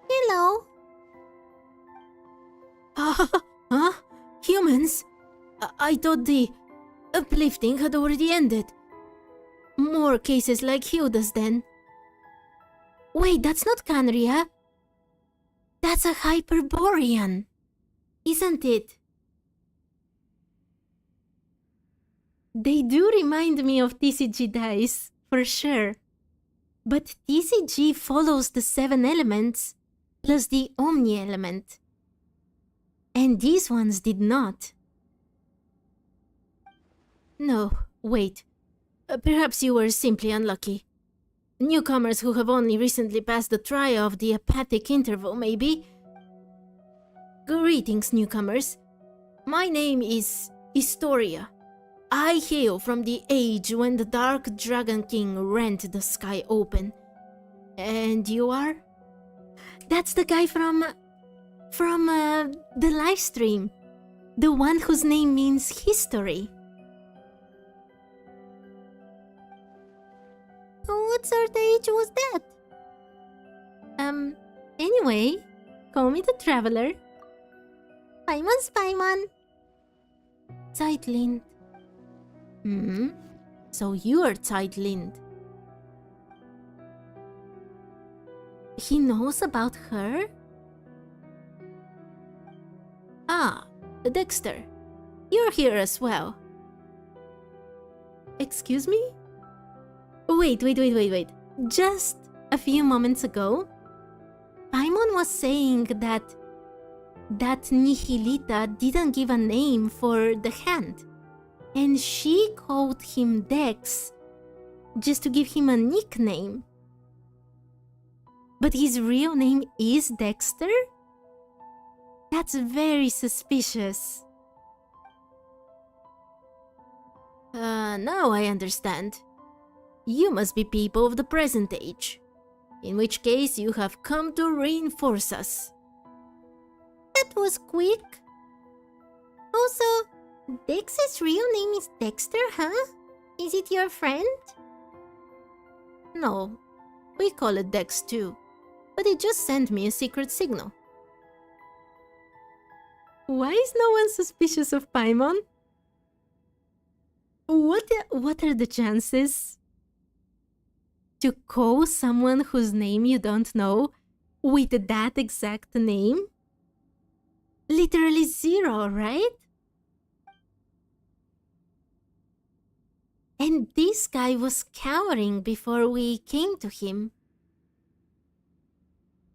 Hello. Huh? Humans? I thought the uplifting had already ended. More cases like Hilda's then. Wait, that's not Canaria. That's a Hyperborean, isn't it? They do remind me of TCG dice, for sure. But TCG follows the 7 elements plus the Omni element. And these ones did not. No, wait. Perhaps you were simply unlucky. Newcomers who have only recently passed the trial of the apathic interval, maybe? Greetings, newcomers. My name is Historia. I hail from the age when the Dark Dragon King rent the sky open. And you are? That's the guy from the live stream. The one whose name means history. What sort of age was that? Anyway, call me the Traveler. Paimon's Paimon. Tight-linned. So you're tight-linned. He knows about her? Ah, Dexter. You're here as well. Excuse me? Wait. Just a few moments ago, Paimon was saying that Nihilita didn't give a name for the hand, and she called him Dex just to give him a nickname. But his real name is Dexter? That's very suspicious. Now I understand. You must be people of the present age, in which case you have come to reinforce us. That was quick. Also, Dex's real name is Dexter, huh? Is it your friend? No, we call it Dex too, but it just sent me a secret signal. Why is no one suspicious of Paimon? What are the chances? To call someone whose name you don't know with that exact name? Literally zero, right? And this guy was cowering before we came to him.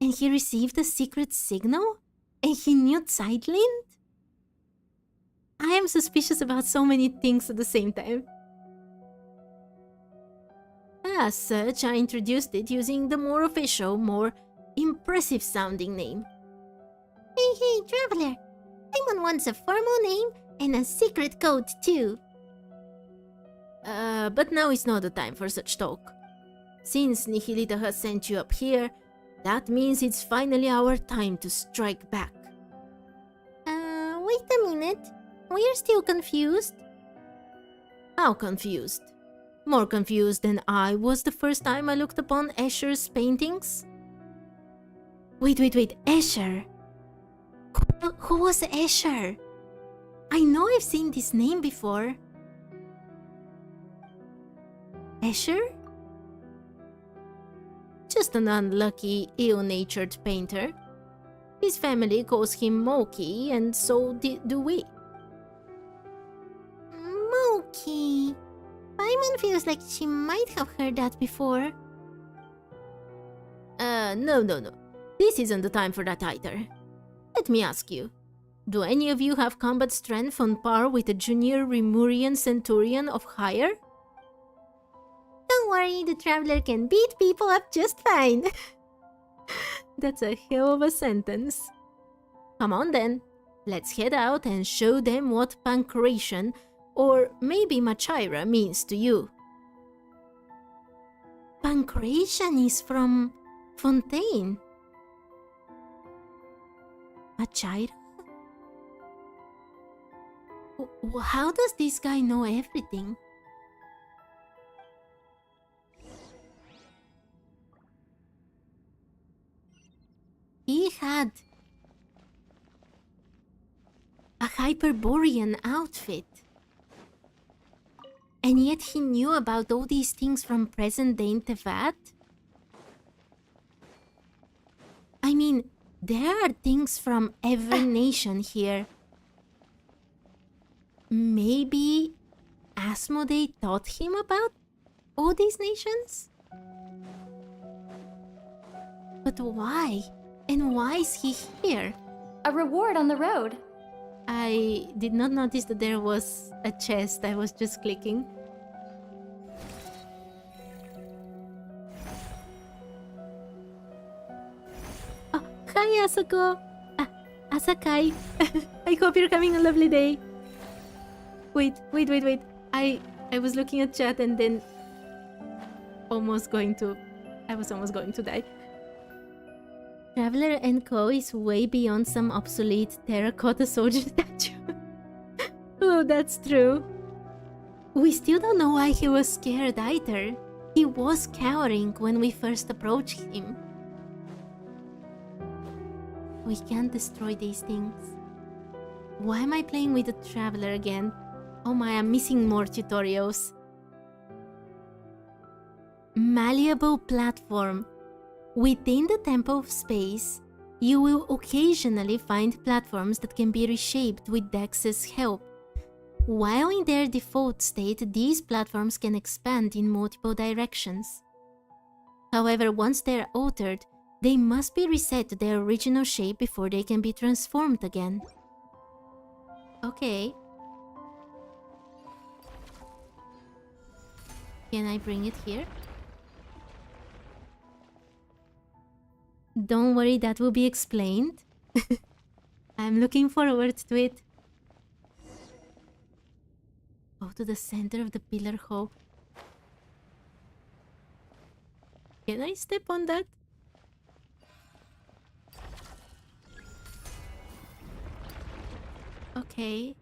And he received a secret signal? And he knew Zeitlind? I am suspicious about so many things at the same time. As such, I introduced it using the more official, more impressive sounding name. Hey, Traveler. Paimon wants a formal name and a secret code too. But now is not the time for such talk. Since Nihilita has sent you up here, that means it's finally our time to strike back. Wait a minute. We're still confused. How confused? More confused than I was the first time I looked upon Escher's paintings? Wait, Escher? Who was Escher? I know I've seen this name before. Escher? Just an unlucky, ill-natured painter. His family calls him Moki, and so do we. Moki. Paimon feels like she might have heard that before. No. This isn't the time for that either. Let me ask you. Do any of you have combat strength on par with a junior Remurian Centurion of higher? Don't worry, the Traveler can beat people up just fine. That's a hell of a sentence. Come on then, let's head out and show them what pancreation, or maybe Machaira, means to you. Pancreation is from Fontaine. Machaira? How does this guy know everything? He had a Hyperborean outfit. And yet he knew about all these things from present-day Teyvat? I mean, there are things from every nation here. Maybe Asmodee taught him about all these nations? But why? And why is he here? A reward on the road. I did not notice that there was a chest. I was just clicking. Oh, hi Asako! Asakai! I hope you're having a lovely day. Wait. I was looking at chat and then I was almost going to die. Traveler & Co. is way beyond some obsolete terracotta soldier statue. Oh, that's true. We still don't know why he was scared either. He was cowering when we first approached him. We can't destroy these things. Why am I playing with the Traveler again? Oh my, I'm missing more tutorials. Malleable platform. Within the Temple of Space, you will occasionally find platforms that can be reshaped with Dex's help. While in their default state, these platforms can expand in multiple directions. However, once they are altered, they must be reset to their original shape before they can be transformed again. Okay. Can I bring it here? Don't worry, that will be explained. I'm looking forward to it. Go to the center of the pillar hole. Can I step on that? Okay.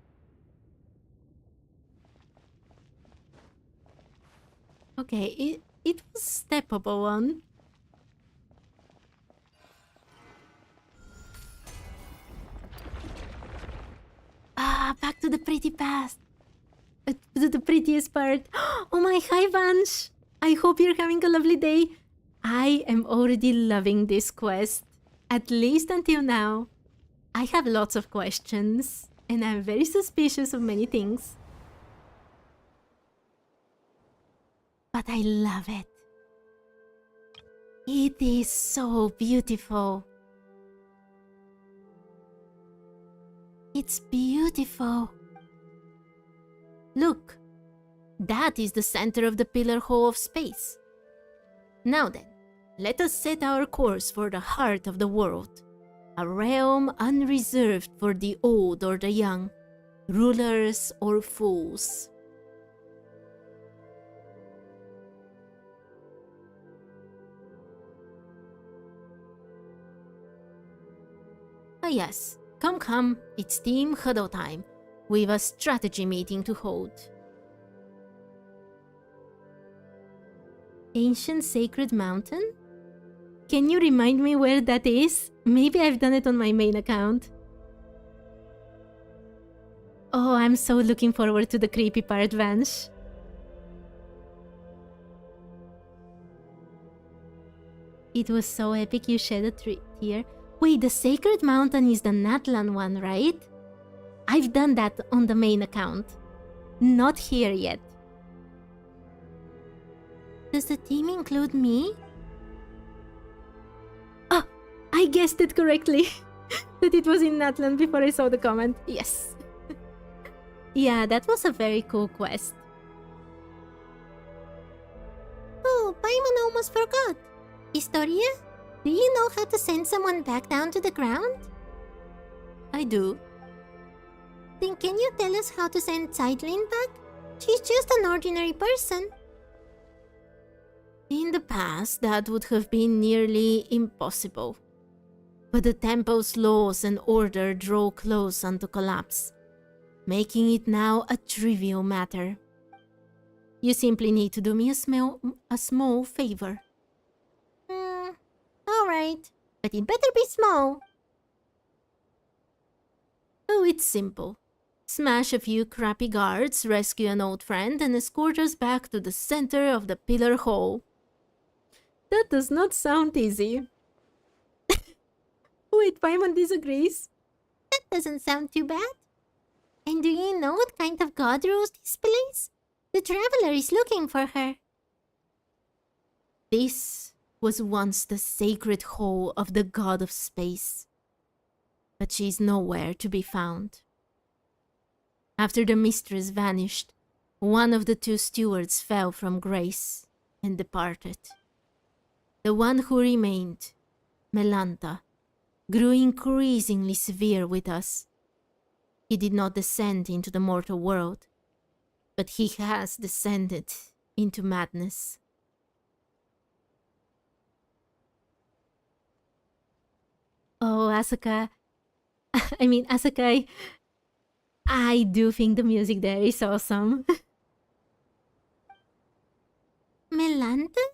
Okay, it was steppable one. Back to the pretty past. To the prettiest part. Oh my, hi Vansh! I hope you're having a lovely day. I am already loving this quest. At least until now. I have lots of questions. And I'm very suspicious of many things. But I love it. It is so beautiful. It's beautiful. Look, that is the center of the pillar hole of space. Now then, let us set our course for the heart of the world, a realm unreserved for the old or the young, rulers or fools. Ah yes. Come, it's team huddle time. We've a strategy meeting to hold. Ancient Sacred Mountain? Can you remind me where that is? Maybe I've done it on my main account. Oh, I'm so looking forward to the creepy part, Vansh. It was so epic you shed a tear. Wait, the Sacred Mountain is the Natlan one, right? I've done that on the main account. Not here yet. Does the team include me? Oh, I guessed it correctly. That it was in Natlan before I saw the comment. Yes. Yeah, that was a very cool quest. Oh, Paimon almost forgot. Historia? Do you know how to send someone back down to the ground? I do. Then can you tell us how to send Zeitlin back? She's just an ordinary person. In the past, that would have been nearly impossible. But the temple's laws and order draw close unto collapse, making it now a trivial matter. You simply need to do me a small favor. Alright, but it better be small. Oh, it's simple. Smash a few crappy guards, rescue an old friend, and escort us back to the center of the pillar hole. That does not sound easy. Wait, Paimon disagrees. That doesn't sound too bad. And do you know what kind of god rules this place? The Traveler is looking for her. This was once the sacred hole of the god of space. But she's nowhere to be found. After the mistress vanished, one of the two stewards fell from grace and departed. The one who remained, Melanta, grew increasingly severe with us. He did not descend into the mortal world, but he has descended into madness. Oh, Asuka. Asukai. I do think the music there is awesome. Melanta?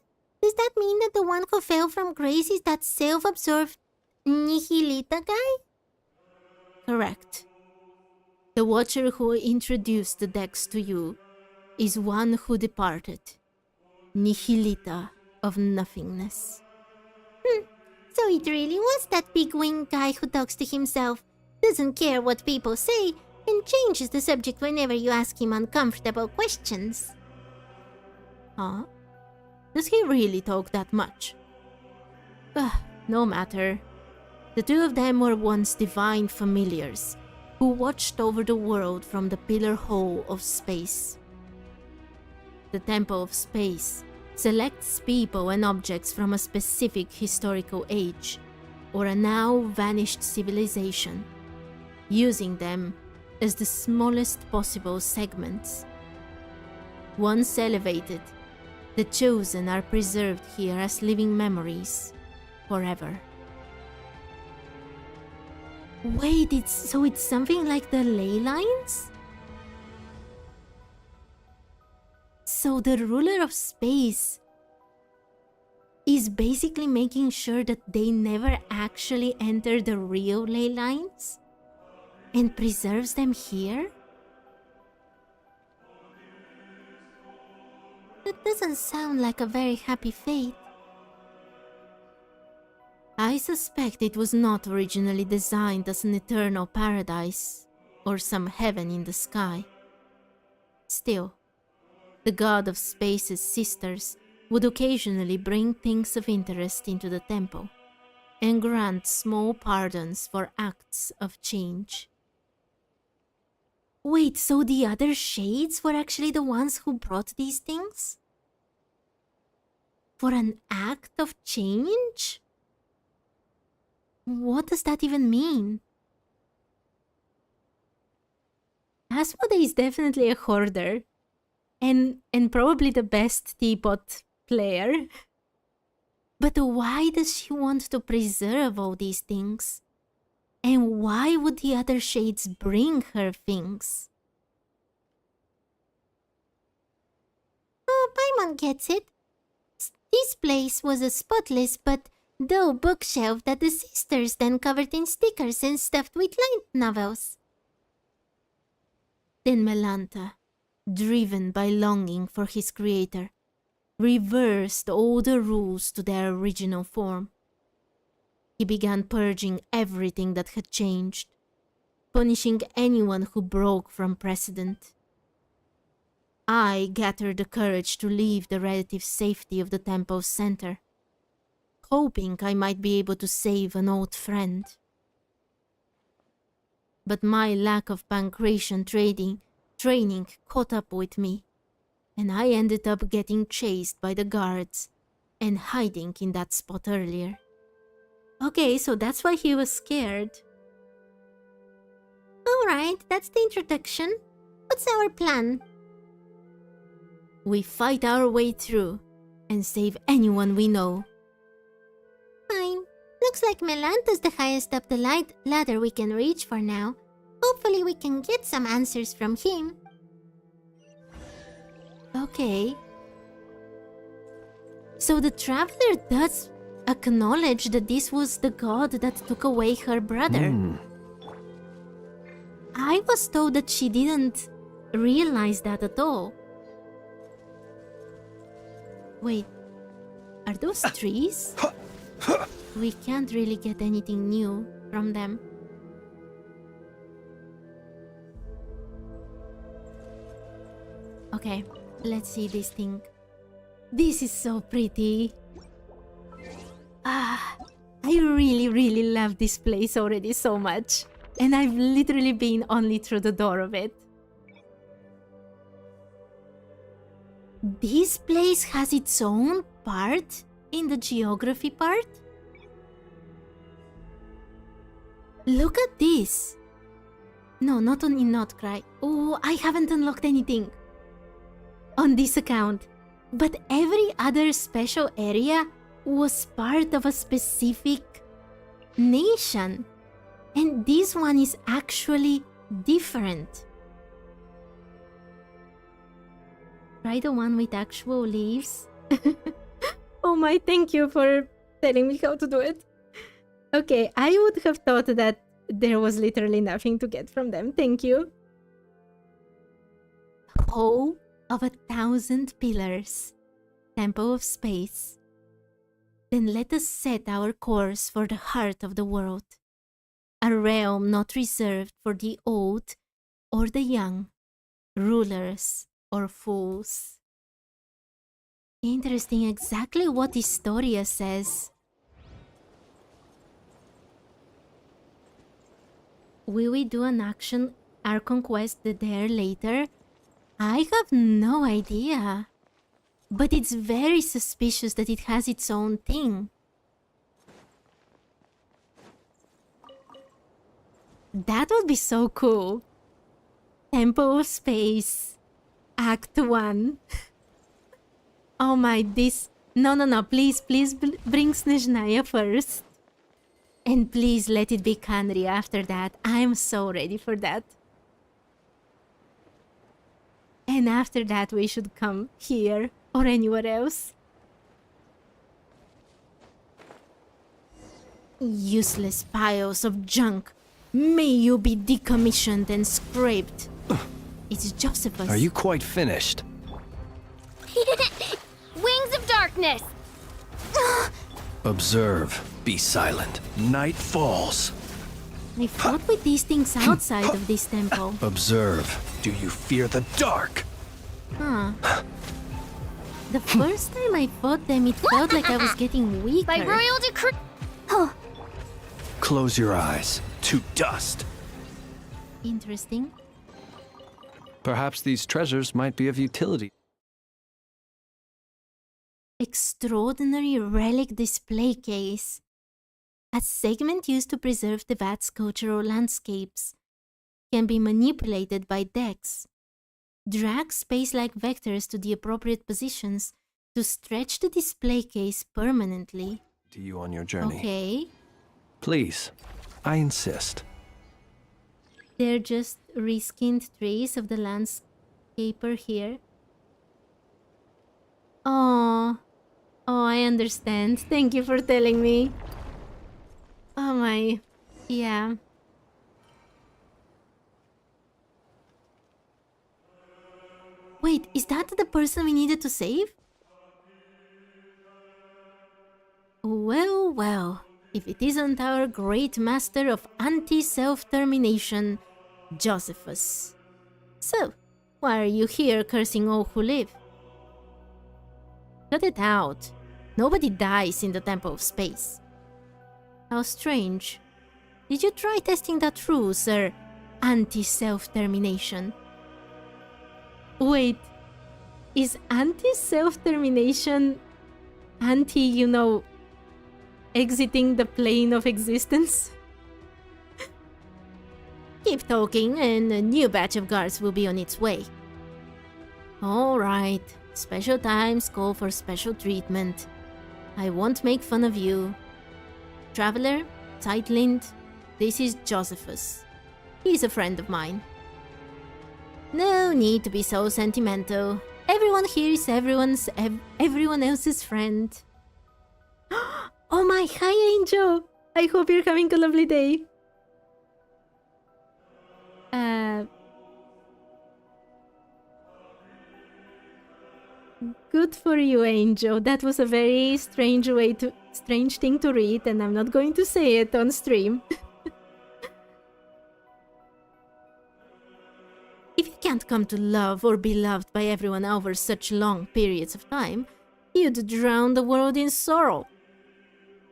Does that mean that the one who fell from grace is that self-absorbed Nihilita guy? Correct. The watcher who introduced the decks to you is one who departed, Nihilita of nothingness. So it really was that big winged guy who talks to himself, doesn't care what people say, and changes the subject whenever you ask him uncomfortable questions. Huh? Does he really talk that much? No matter. The two of them were once divine familiars who watched over the world from the pillar hole of space. The Temple of Space selects people and objects from a specific historical age or a now vanished civilization, using them as the smallest possible segments. Once elevated, the chosen are preserved here as living memories forever. Wait, so it's something like the ley lines? So the ruler of space is basically making sure that they never actually enter the real ley lines and preserves them here? That doesn't sound like a very happy fate. I suspect it was not originally designed as an eternal paradise or some heaven in the sky. Still, the god of space's sisters would occasionally bring things of interest into the temple and grant small pardons for acts of change. Wait, so the other shades were actually the ones who brought these things? For an act of change? What does that even mean? Asmodee is definitely a hoarder. And probably the best teapot player. But why does she want to preserve all these things? And why would the other shades bring her things? Oh, Paimon gets it. This place was a spotless but dull bookshelf that the sisters then covered in stickers and stuffed with light novels. Then Melanta, driven by longing for his creator, reversed all the rules to their original form. He began purging everything that had changed, punishing anyone who broke from precedent. I gathered the courage to leave the relative safety of the temple's center, hoping I might be able to save an old friend. But my lack of pancration training caught up with me, and I ended up getting chased by the guards and hiding in that spot earlier. Okay, so that's why he was scared. Alright, that's the introduction. What's our plan? We fight our way through and save anyone we know. Fine. Looks like Melanta's the highest up the ladder we can reach for now. Hopefully we can get some answers from him. Okay. So the traveler does acknowledge that this was the god that took away her brother. I was told that she didn't realize that at all. Wait, are those trees? We can't really get anything new from them. Okay, let's see this thing. This is so pretty. I really love this place already so much. And I've literally been only through the door of it. This place has its own part in the geography part? Look at this! No, not on in Notcry. Oh, I haven't unlocked anything on this account. But every other special area was part of a specific nation. And this one is actually different. Try the one with actual leaves. Oh my, thank you for telling me how to do it. Okay, I would have thought that there was literally nothing to get from them. Thank you. Hole of 1,000 pillars. Temple of space. Then let us set our course for the heart of the world. A realm not reserved for the old or the young, rulers or fools. Interesting, exactly what Historia says. Will we do an action Archon quest there later? I have no idea. But it's very suspicious that it has its own thing. That would be so cool. Temple of Space. Act 1. Oh my, this... No, please bring Snezhnaya first. And please let it be Kanri after that. I'm so ready for that. And after that we should come here or anywhere else. Useless piles of junk. May you be decommissioned and scraped. It's Josephus. Are you quite finished? Wings of darkness! Observe. Be silent. Night falls. I fought with these things outside of this temple. Observe. Do you fear the dark? Huh. The first time I fought them, it felt like I was getting weaker. By royal decree. Close your eyes. To dust. Interesting. Perhaps these treasures might be of utility. Extraordinary relic display case. A segment used to preserve Teyvat's cultural landscapes. Can be manipulated by decks. Drag space-like vectors to the appropriate positions to stretch the display case permanently. To you on your journey. Okay. Please. I insist. They're just reskinned trees of the landscaper here. Oh, I understand. Thank you for telling me. Oh my, yeah. Wait, is that the person we needed to save? Well, if it isn't our great master of anti-self-termination, Josephus. So, why are you here cursing all who live? Cut it out. Nobody dies in the Temple of Space. How strange. Did you try testing that true, sir? Anti-self-termination. Wait, is anti-self-termination anti, exiting the plane of existence? Keep talking and a new batch of guards will be on its way. Alright, special times call for special treatment. I won't make fun of you. Traveler, tight-linned, this is Josephus. He's a friend of mine. No need to be so sentimental. Everyone here is everyone else's friend. Oh my, hi Angel! I hope you're having a lovely day. Good for you, Angel. That was a very strange thing to read, and I'm not going to say it on stream. If you can't come to love or be loved by everyone over such long periods of time, you'd drown the world in sorrow.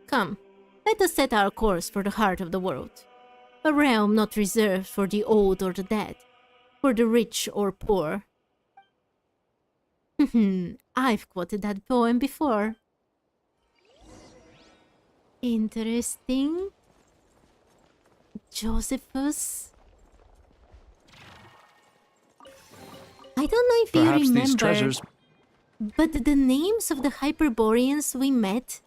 Come, let us set our course for the heart of the world. A realm not reserved for the old or the dead, for the rich or poor. I've quoted that poem before. Interesting. Josephus. I don't know if Perhaps you remember, these treasures. but the names of the Hyperboreans we met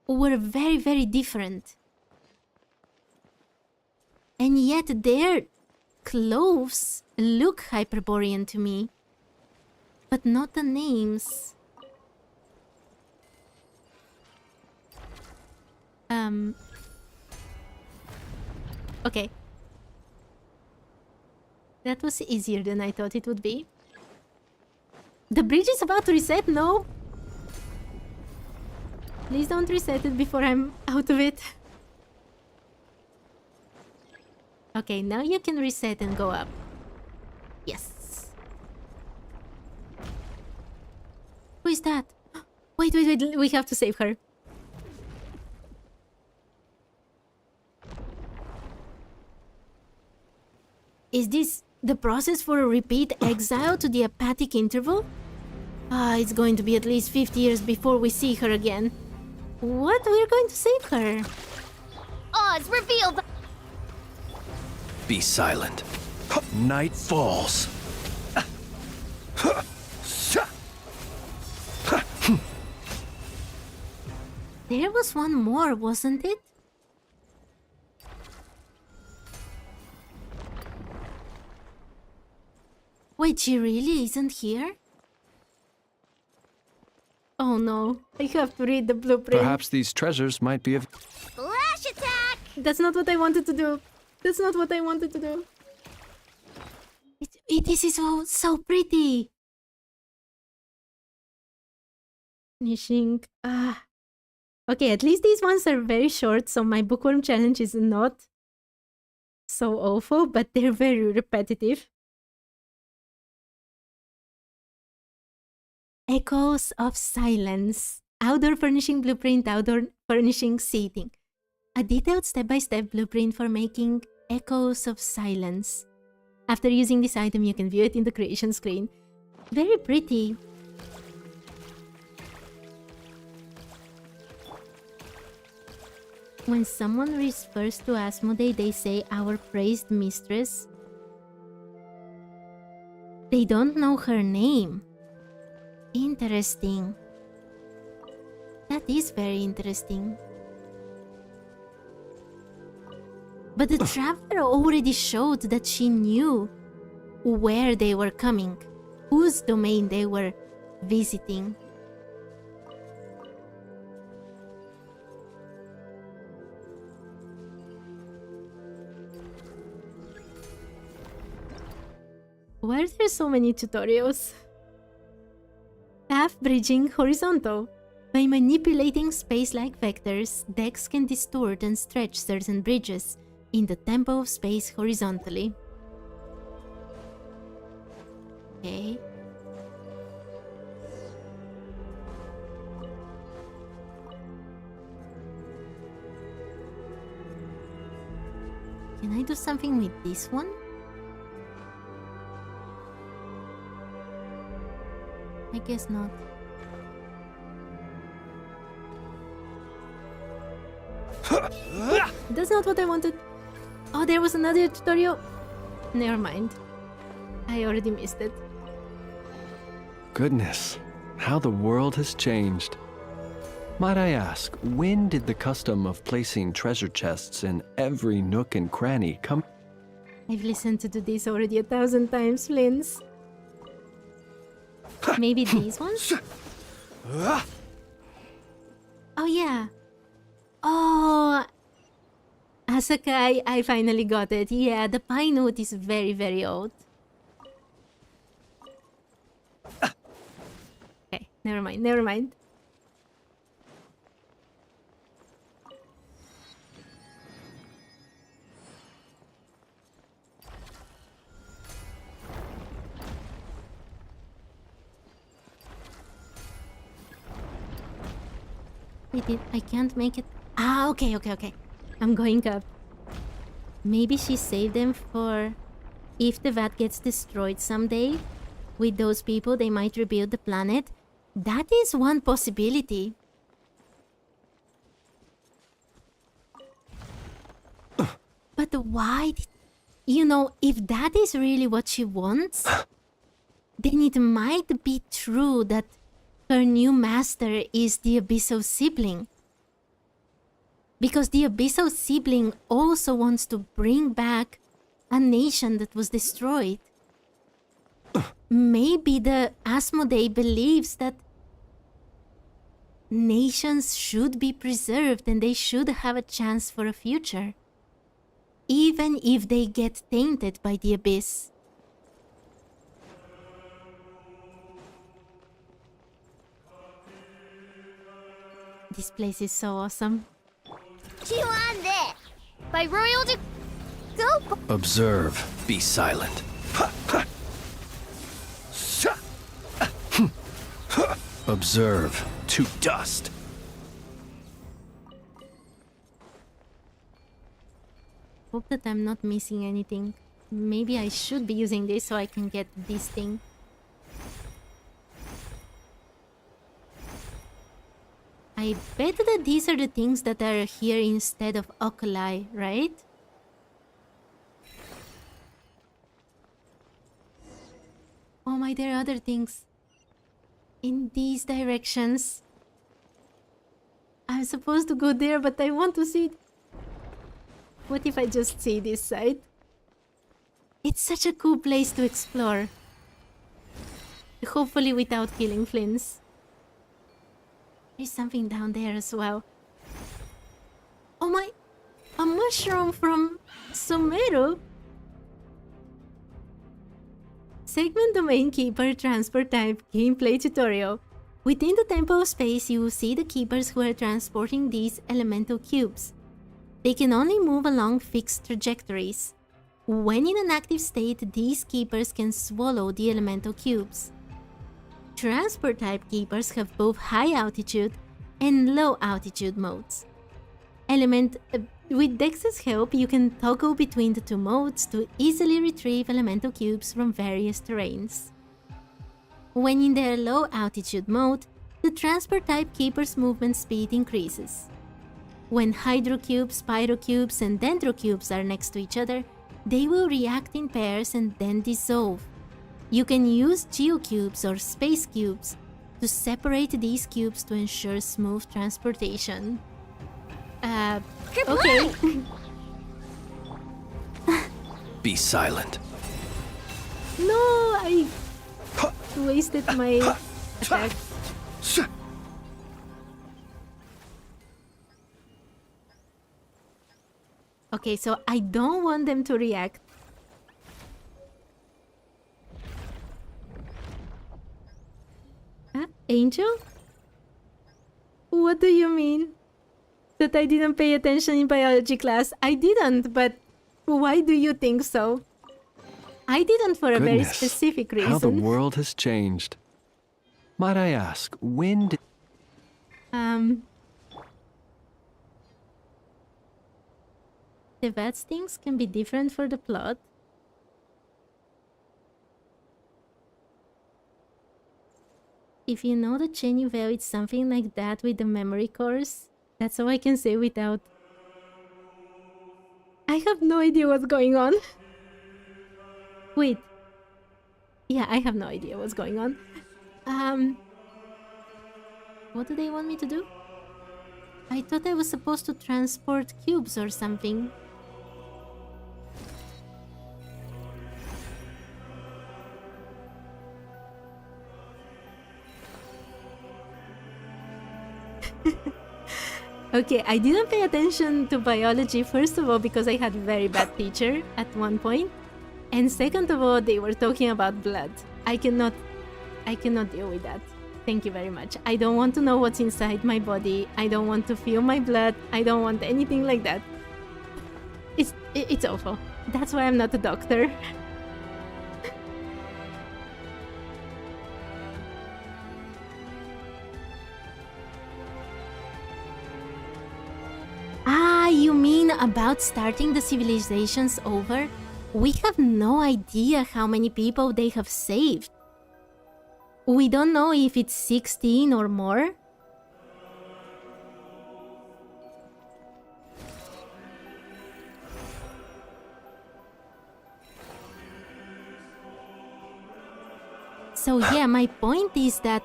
were very, very different. And yet their clothes look Hyperborean to me, but not the names. Okay. That was easier than I thought it would be. The bridge is about to reset, no? Please don't reset it before I'm out of it. Okay, now you can reset and go up. Yes. Who is that? Wait, we have to save her. Is this the process for a repeat exile to the apathic interval? It's going to be at least 50 years before we see her again. What? We're going to save her. Oz revealed. Be silent. Night falls. There was one more, wasn't it? Wait, she really isn't here? Oh no, I have to read the blueprint. Perhaps these treasures might be of. Flash attack. That's not what I wanted to do. That's not what I wanted to do. This is so pretty. Finishing. Okay, at least these ones are very short, so my bookworm challenge is not so awful, but they're very repetitive. Echoes of Silence. Outdoor furnishing blueprint, outdoor furnishing seating. A detailed step-by-step blueprint for making Echoes of Silence. After using this item, you can view it in the creation screen. Very pretty. When someone refers to Asmodee, they say our praised mistress. They don't know her name. Interesting. That is very interesting. But the traveler already showed that she knew where they were coming, whose domain they were visiting. Why are there so many tutorials? Path bridging horizontal. By manipulating space-like vectors, decks can distort and stretch certain bridges in the tempo of space horizontally. Okay. Can I do something with this one? I guess not. That's not what I wanted. Oh, there was another tutorial. Never mind. I already missed it. Goodness, how the world has changed. Might I ask, when did the custom of placing treasure chests in every nook and cranny come? I've listened to this already 1,000 times, Linz. Maybe these ones? Oh yeah. Oh, Asaka, I finally got it. Yeah, the pine wood is very, very old. Okay, never mind, never mind. I can't make it. Ah, okay. I'm going up. Maybe she saved them for if the vat gets destroyed someday. With those people, they might rebuild the planet. That is one possibility. But why did... You know, if that is really what she wants, then it might be true that her new master is the Abyssal sibling. Because the Abyssal sibling also wants to bring back a nation that was destroyed. Maybe the Asmodee believes that nations should be preserved and they should have a chance for a future, even if they get tainted by the Abyss. This place is so awesome. Chew on this. By royal go. Observe. Be silent. Observe. To dust. Hope that I'm not missing anything. Maybe I should be using this so I can get this thing. I bet that these are the things that are here instead of oculi, right? Oh my, there are other things in these directions. I'm supposed to go there, but I want to see it. What if I just see this side? It's such a cool place to explore. Hopefully without killing Flynns. There's something down there as well. Oh my! A mushroom from Sumeru! Segment Domain Keeper Transport Type Gameplay Tutorial. Within the Temple of Space, you will see the keepers who are transporting these elemental cubes. They can only move along fixed trajectories. When in an active state, these keepers can swallow the elemental cubes. Transport type keepers have both high altitude and low altitude modes. With Dex's help, you can toggle between the two modes to easily retrieve elemental cubes from various terrains. When in their low altitude mode, the transport type keeper's movement speed increases. When hydrocubes, pyrocubes, and dendrocubes are next to each other, they will react in pairs and then dissolve. You can use geocubes or space cubes to separate these cubes to ensure smooth transportation. Okay. Be silent. No, I wasted my attack. Okay, so I don't want them to react. Huh? Angel? What do you mean? That I didn't pay attention in biology class? I didn't, but why do you think so? I didn't for a very specific reason. How the world has changed. Might I ask, when did... Teyvat's things can be different for the plot. If you know that Chen Yubel, something like that with the memory cores, that's all I can say without... I have no idea what's going on. Wait. Yeah, I have no idea what's going on. What do they want me to do? I thought I was supposed to transport cubes or something. Okay, I didn't pay attention to biology, first of all, because I had a very bad teacher at one point. And second of all, they were talking about blood. I cannot deal with that. Thank you very much. I don't want to know what's inside my body. I don't want to feel my blood. I don't want anything like that. It's awful. That's why I'm not a doctor. You mean about starting the civilizations over? We have no idea how many people they have saved. We don't know if it's 16 or more. So yeah, my point is that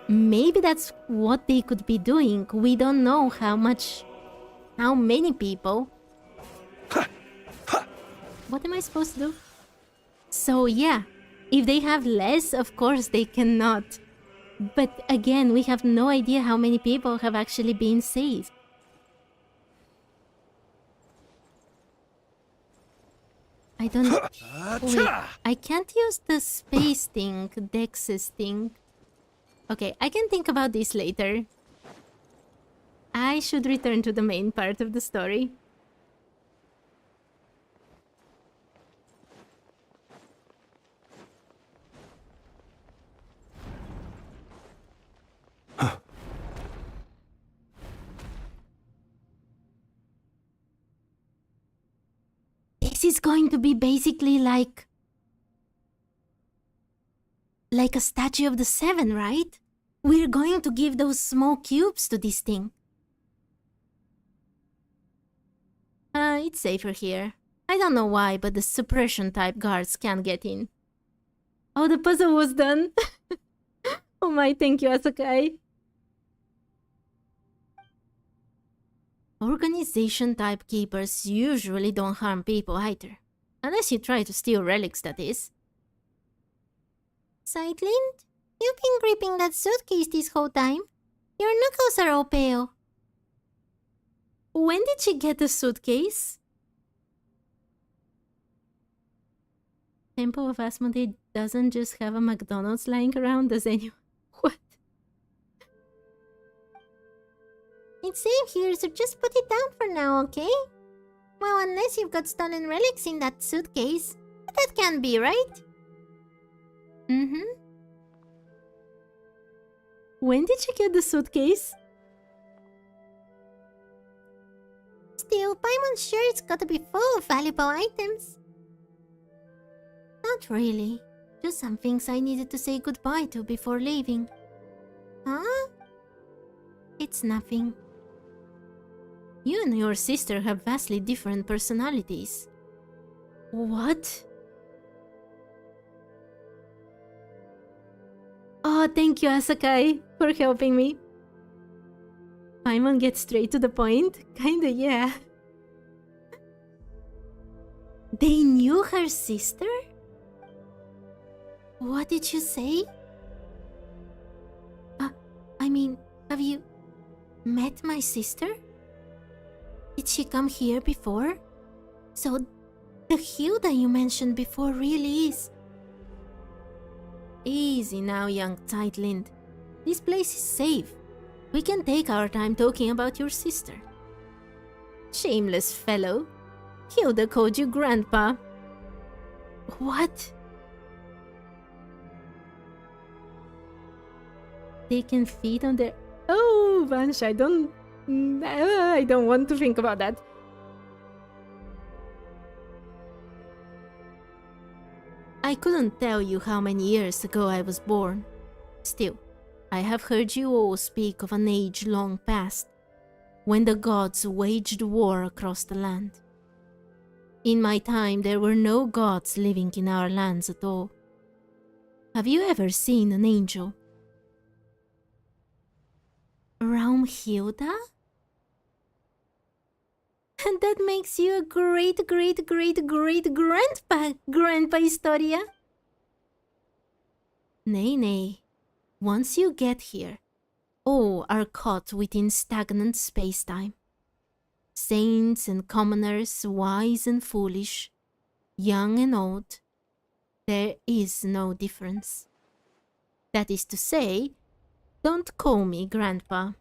maybe that's what they could be doing. We don't know how many people. What am I supposed to do? So yeah, if they have less, of course they cannot. But again, we have no idea how many people have actually been saved. I don't... Wait, I can't use the space thing, Dex's thing. Okay, I can think about this later. I should return to the main part of the story. This is going to be basically like a statue of the seven, right? We're going to give those small cubes to this thing. It's safer here. I don't know why, but the suppression type guards can't get in. Oh, the puzzle was done. Oh my, thank you, Asakai. Organization type keepers usually don't harm people either. Unless you try to steal relics, that is. Sidelined? You've been gripping that suitcase this whole time. Your knuckles are all pale. When did she get the suitcase? Temple of Asmodee doesn't just have a McDonald's lying around, does anyone? What? It's safe here, so just put it down for now, okay? Well, unless you've got stolen relics in that suitcase. But that can't be, right? Mm-hmm. When did she get the suitcase? Still, Paimon's sure it's gotta be full of valuable items. Not really. Just some things I needed to say goodbye to before leaving. Huh? It's nothing. You and your sister have vastly different personalities. What? Oh, thank you, Asakai, for helping me. Paimon gets straight to the point? Kinda, yeah. They knew her sister? What did you say? I mean, have you met my sister? Did she come here before? So, the Hilda you mentioned before really is... Easy now, young tight-linned. This place is safe. We can take our time talking about your sister. Shameless fellow. Hilda called you Grandpa. What? They can feed on their... Oh, Vansh, I don't want to think about that. I couldn't tell you how many years ago I was born. Still, I have heard you all speak of an age long past, when the gods waged war across the land. In my time, there were no gods living in our lands at all. Have you ever seen an angel? Realm Hilda? And that makes you a great-great-great-great-grandpa Historia. Nay. Once you get here, all are caught within stagnant space-time. Saints and commoners, wise and foolish, young and old, there is no difference. That is to say, don't call me Grandpa.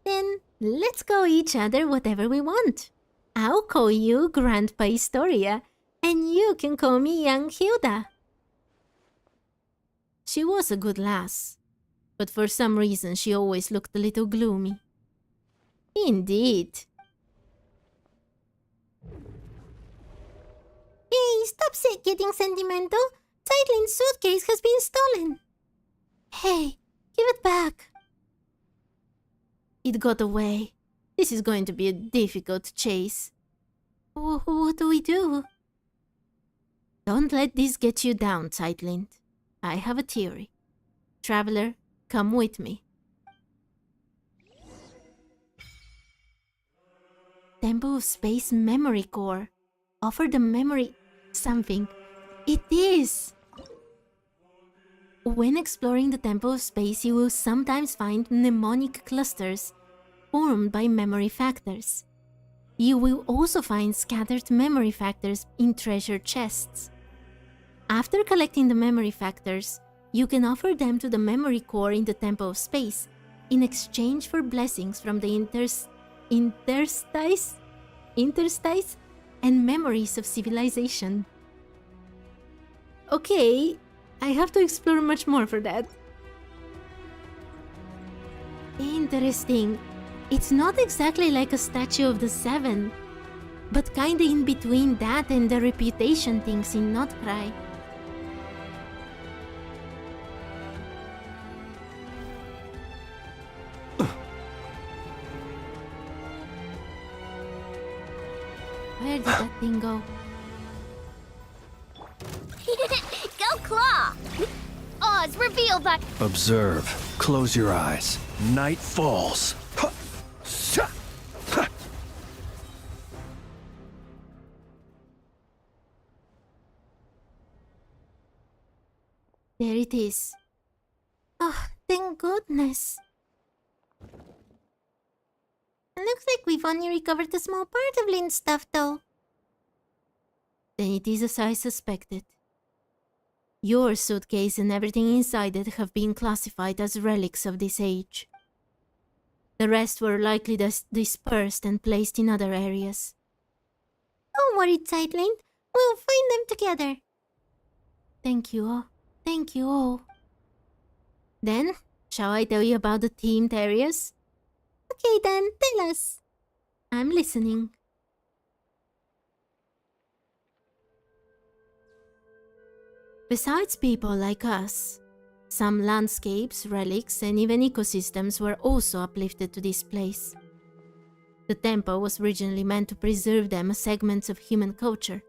Then let's call each other whatever we want. I'll call you Grandpa Historia, and you can call me Young Hilda. She was a good lass, but for some reason she always looked a little gloomy. Indeed. Hey, stop getting sentimental. Zeitlin's suitcase has been stolen. Hey, give it back. It got away. This is going to be a difficult chase. What do we do? Don't let this get you down, Zeitlin. I have a theory. Traveler, come with me. Temple of Space Memory Core. Offer the memory something. It is! When exploring the Temple of Space, you will sometimes find mnemonic clusters formed by memory factors. You will also find scattered memory factors in treasure chests. After collecting the memory factors, you can offer them to the memory core in the Temple of Space in exchange for blessings from the interstice and memories of civilization. Okay, I have to explore much more for that. Interesting. It's not exactly like a statue of the Seven, but kinda in between that and the reputation things in Notcry. Where did that thing go? Go Claw! Oz revealed by... Observe. Close your eyes. Night falls. There it is. Oh, thank goodness. Looks like we've only recovered a small part of Lynn's stuff, though. Then it is as I suspected. Your suitcase and everything inside it have been classified as relics of this age. The rest were likely dispersed and placed in other areas. Don't worry, Zeitlin. We'll find them together. Thank you all. Thank you all. Then, shall I tell you about the themed areas? Okay then, tell us. I'm listening. Besides people like us, some landscapes, relics, and even ecosystems were also uplifted to this place. The temple was originally meant to preserve them as segments of human culture,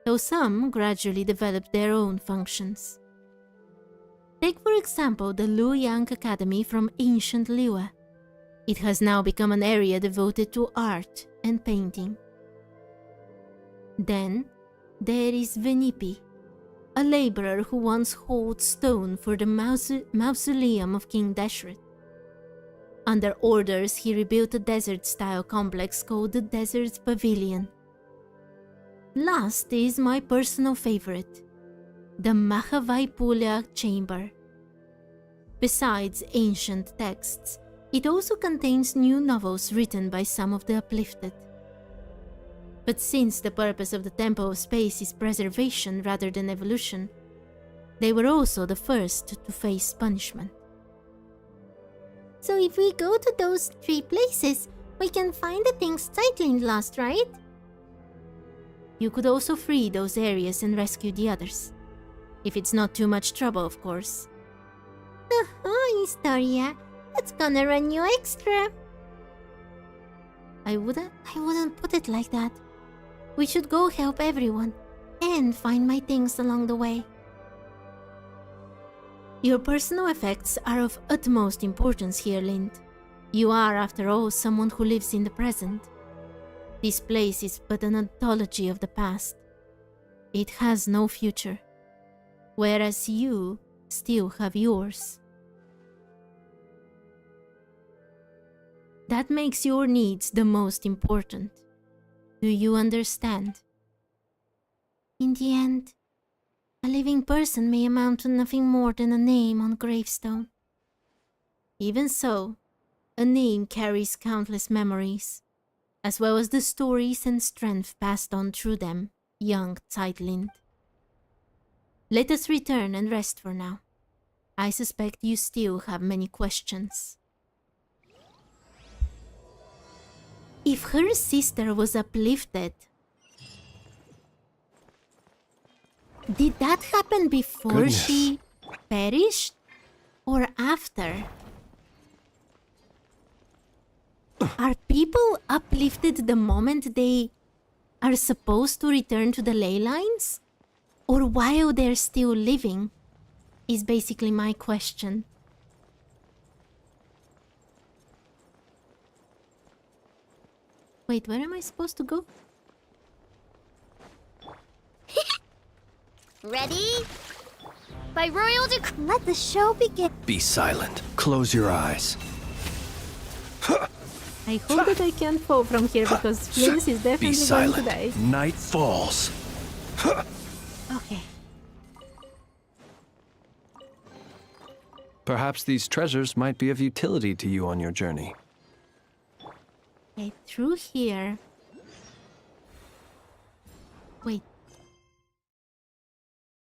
though some gradually developed their own functions. Take for example the Liyue Academy from ancient Liyue. It has now become an area devoted to art and painting. Then there is Venipi, a laborer who once hauled stone for the mausoleum of King Deshret. Under orders, he rebuilt a desert-style complex called the Desert Pavilion. Last is my personal favorite, the Mahavaipulya Chamber. Besides ancient texts, it also contains new novels written by some of the uplifted. But since the purpose of the Temple of Space is preservation rather than evolution, they were also the first to face punishment. So if we go to those 3 places, we can find the things Zeitlin lost, right? You could also free those areas and rescue the others. If it's not too much trouble, of course. Historia. That's gonna run you extra. I wouldn't put it like that. We should go help everyone and find my things along the way. Your personal effects are of utmost importance here, Lind. You are, after all, someone who lives in the present. This place is but an anthology of the past. It has no future, whereas you still have yours. That makes your needs the most important. Do you understand? In the end, a living person may amount to nothing more than a name on a gravestone. Even so, a name carries countless memories, as well as the stories and strength passed on through them, young Zeitlin. Let us return and rest for now. I suspect you still have many questions. If her sister was uplifted, Did that happen before Goodness. she perished? Or after? Are people uplifted the moment they are supposed to return to the ley lines? Or while they're still living? Is basically my question. Wait, where am I supposed to go? Ready? By royal decree, let the show begin. Be silent. Close your eyes. I hope that I can't fall from here because Flynn is Be definitely going to silent. die. Night falls. Okay. Perhaps these treasures might be of utility to you on your journey. Okay, through here. Wait.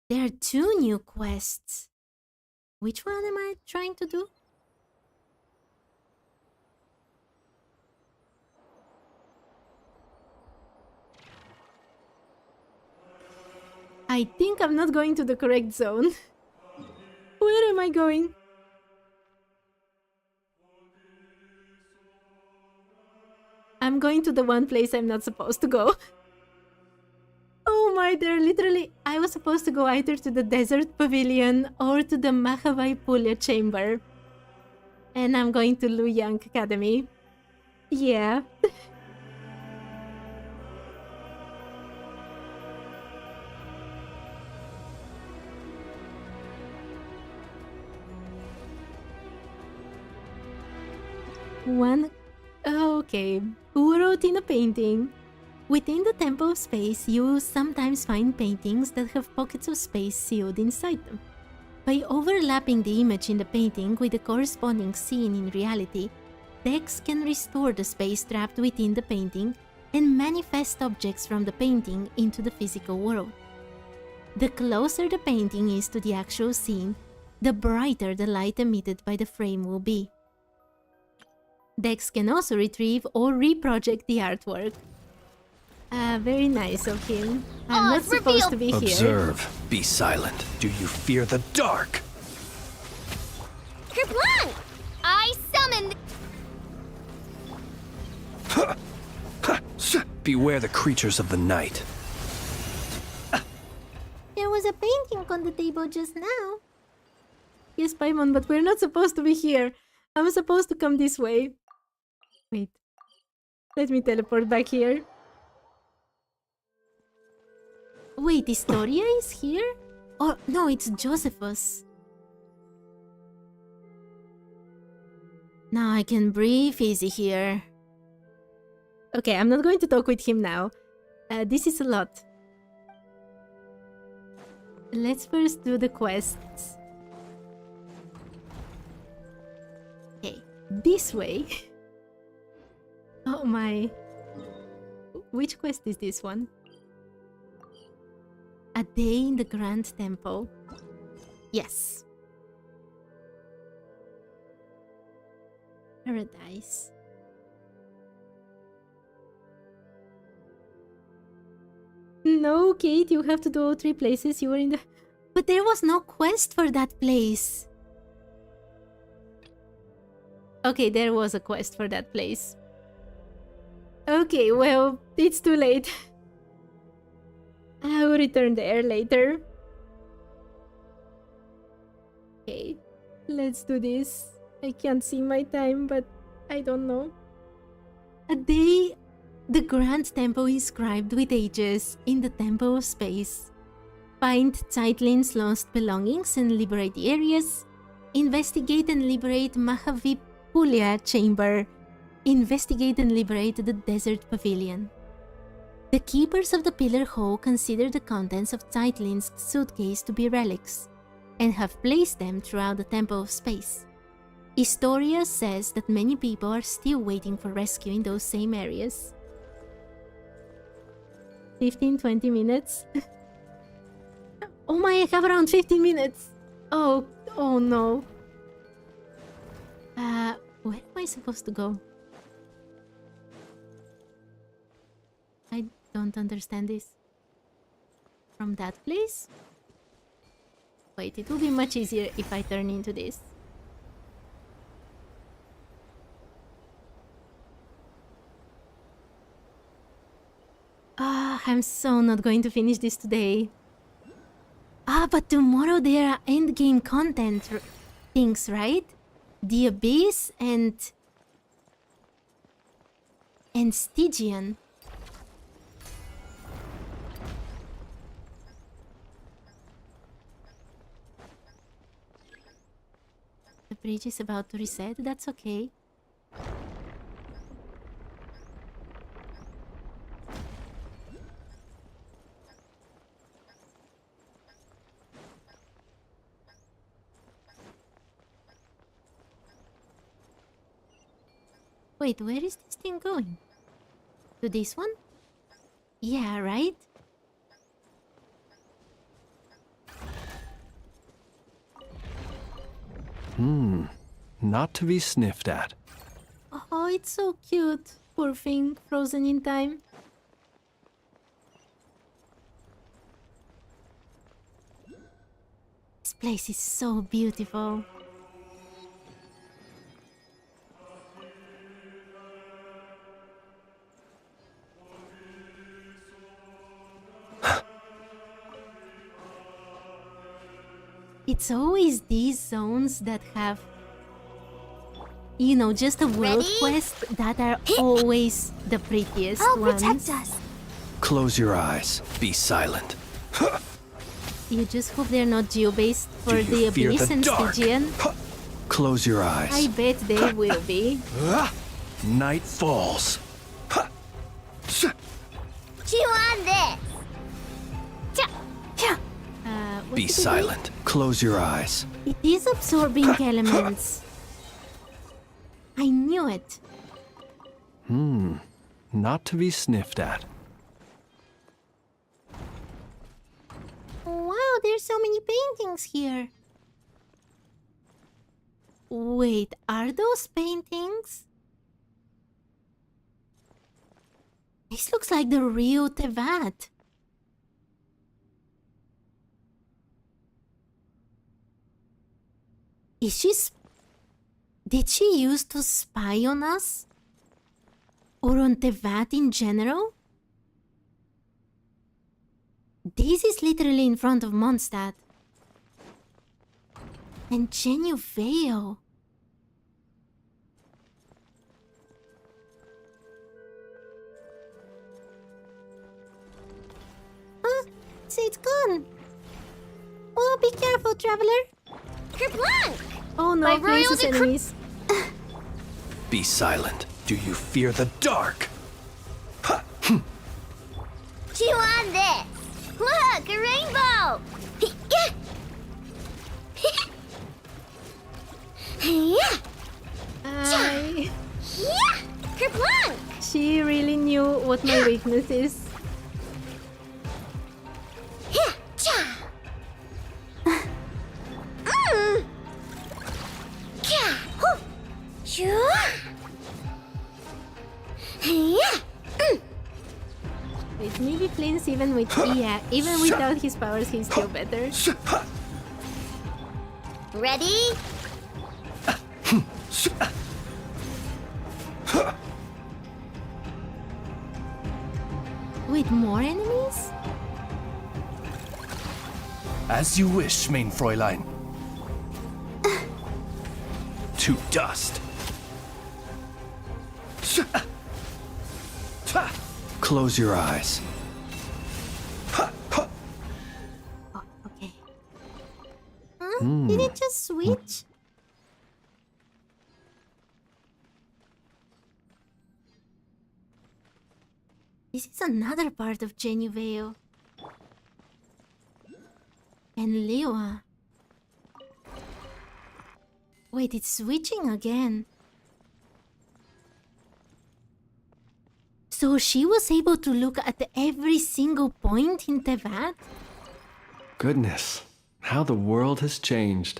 There are 2 new quests. Which one am I trying to do? I think I'm not going to the correct zone. Where am I going? I'm going to the one place I'm not supposed to go. Oh my, they're literally... I was supposed to go either to the Desert Pavilion or to the Mahavai Pulya Chamber. And I'm going to Liyue Academy. Yeah. One... Okay. Who wrote in a painting? Within the Temple of Space, you sometimes find paintings that have pockets of space sealed inside them. By overlapping the image in the painting with the corresponding scene in reality, Dex can restore the space trapped within the painting and manifest objects from the painting into the physical world. The closer the painting is to the actual scene, the brighter the light emitted by the frame will be. Dex can also retrieve or reproject the artwork. Very nice of him. I'm Oh, not it's supposed to be here. Observe. Be silent. Do you fear the dark? Kerplunk! I summon. Beware the creatures of the night. There was a painting on the table just now. Yes, Paimon, but we're not supposed to be here. I'm supposed to come this way. Wait. Let me teleport back here. Wait, Historia is here? Or no, it's Josephus. Now I can breathe easy here. Okay, I'm not going to talk with him now. This is a lot. Let's first do the quests. Okay, this way. Oh my. Which quest is this one? A day in the Grand Temple. Yes. Paradise. No, Kate, you have to do all 3 places. You were in the... But there was no quest for that place. Okay, there was a quest for that place. Okay, well, it's too late. I will return there later. Okay, let's do this. I can't see my time, but I don't know. A day, the Grand Temple inscribed with ages in the Temple of Space. Find Zeitlin's lost belongings and liberate the areas. Investigate and liberate Mahavipulya Chamber. Investigate and liberate the Desert Pavilion. The keepers of the Pillar Hall consider the contents of Zeitlin's suitcase to be relics, and have placed them throughout the Temple of Space. Historia says that many people are still waiting for rescue in those same areas. 15-20 minutes. Oh my, I have around 15 minutes. Oh no. Where am I supposed to go? I don't understand this. From that place? Wait, it will be much easier if I turn into this. I'm so not going to finish this today. But tomorrow there are endgame content things, right? The Abyss and Stygian. The bridge is about to reset, that's okay. Wait, where is this thing going? To this one? Yeah, right? Not to be sniffed at. Oh, it's so cute. Poor thing, frozen in time. This place is so beautiful. It's always these zones that have, you know, just a world Ready? quest that are always the prettiest I'll ones. protect us. Close your eyes. Be silent. You just hope they're not geo-based for Do you the fear Abyss the and dark? Stygian. Close your eyes. I bet they will be. Night falls. Chew on this. What Be did it do? silent. Close your eyes. It is absorbing elements. I knew it. Not to be sniffed at. Wow, there's so many paintings here. Wait, are those paintings? This looks like the real Teyvat. Is she... Did she used to spy on us? Or on Teyvat in general? This is literally in front of Mondstadt. And Genuveo. Huh? It's gone. Oh, be careful, traveler. Kerplunk! Oh no, My royal princess decree- enemies. Be silent. Do you fear the dark? Chew on this. Look, a rainbow. I... Kerplunk! She really knew what my weakness is. Wait, maybe Flint's even with... Yeah, even without his powers, he's still better. Ready? Wait, more enemies? As you wish, mein Fräulein. To dust. Close your eyes. Oh, okay. Huh? Did it just switch? This is another part of Genuveo. And Liyue. Wait, it's switching again. So she was able to look at every single point in Teyvat? Goodness, how the world has changed.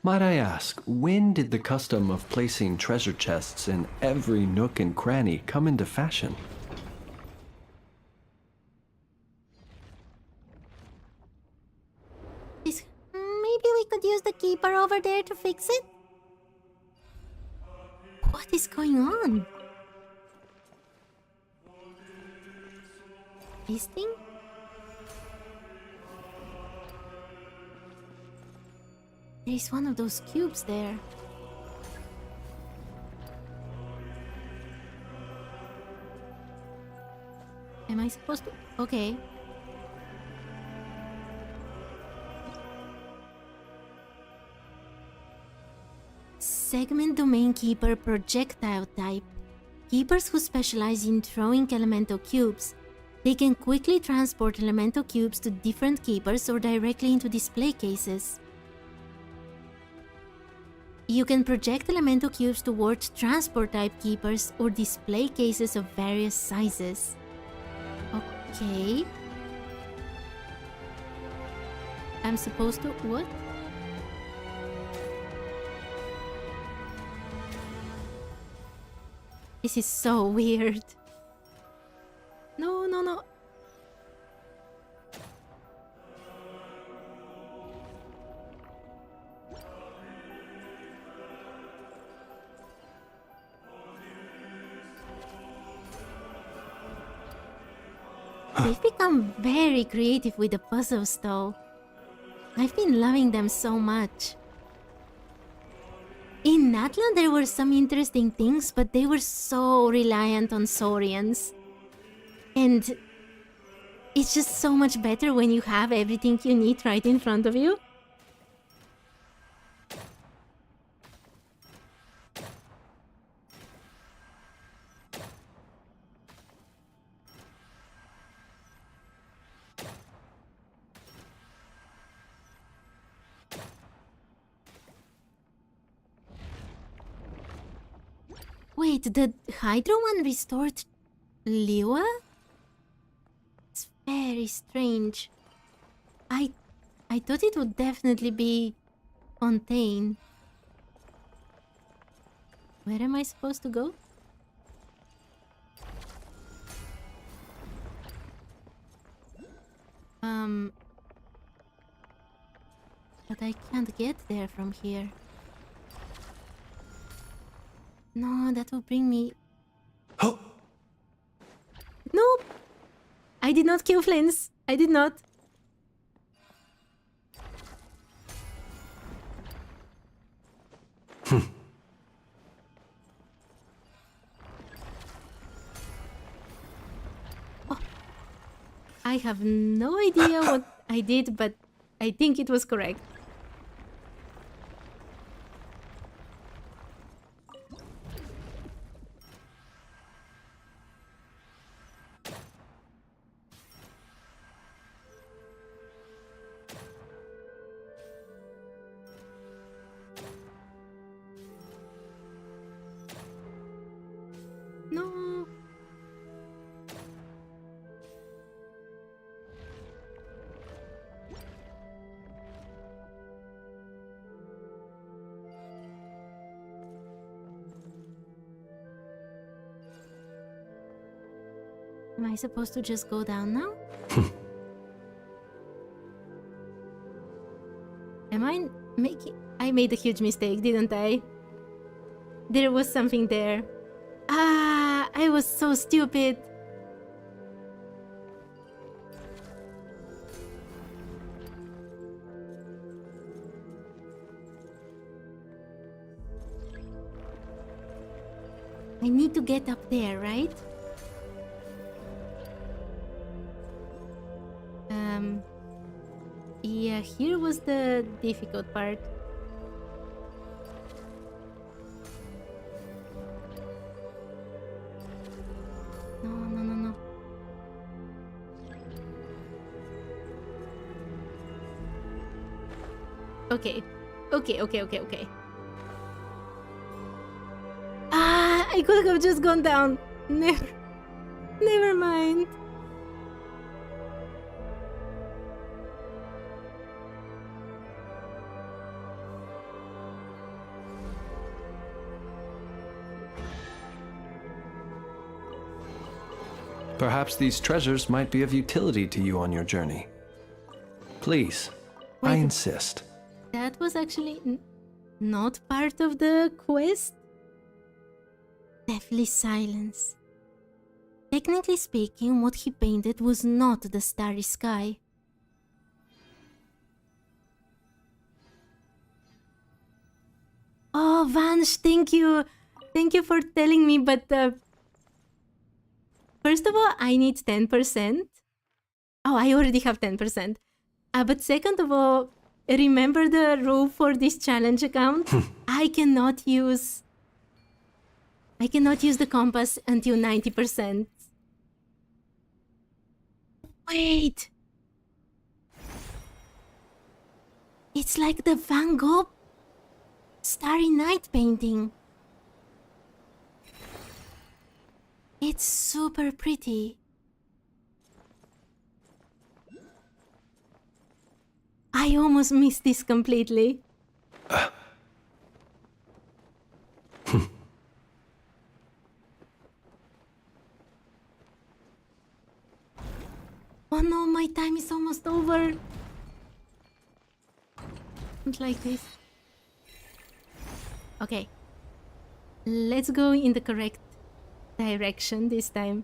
Might I ask, when did the custom of placing treasure chests in every nook and cranny come into fashion? This, over there to fix it? What is going on? This thing? There is one of those cubes there. Am I supposed to? Okay. Segment Domain Keeper Projectile Type. Keepers who specialize in throwing elemental cubes. They can quickly transport elemental cubes to different keepers or directly into display cases. You can project elemental cubes towards transport type keepers or display cases of various sizes. Okay. I'm supposed to... what? This is so weird. No, no, no. They've become very creative with the puzzles though. I've been loving them so much. In Natlan there were some interesting things, but they were so reliant on Saurians. And it's just so much better when you have everything you need right in front of you. Wait, the Hydro one restored Liyue? It's very strange. I thought it would definitely be Fontaine. Where am I supposed to go? But I can't get there from here. No, that will bring me... Oh! Nope! I did not kill Flins. I did not. Oh. I have no idea what I did, but I think it was correct. No. Am I supposed to just go down now? Am I making... I made a huge mistake, didn't I? There was something there. Ah, I was so stupid. I need to get up there, right? Yeah, here was the difficult part. No, no, no, no. Okay. Okay. Ah, I could have just gone down. Never mind. Perhaps these treasures might be of utility to you on your journey. Please, I Wait. insist. That was actually... not part of the quest? Deathly silence. Technically speaking, what he painted was not the starry sky. Oh, Vansh, thank you. Thank you for telling me, but first of all, I need 10%. Oh, I already have 10%. But second of all, remember the rule for this challenge account? I cannot use the compass until 90%. Wait! It's like the Van Gogh Starry Night painting. It's super pretty. I almost missed this completely. Oh no, my time is almost over. Don't like this. Okay. Let's go in the correct direction this time.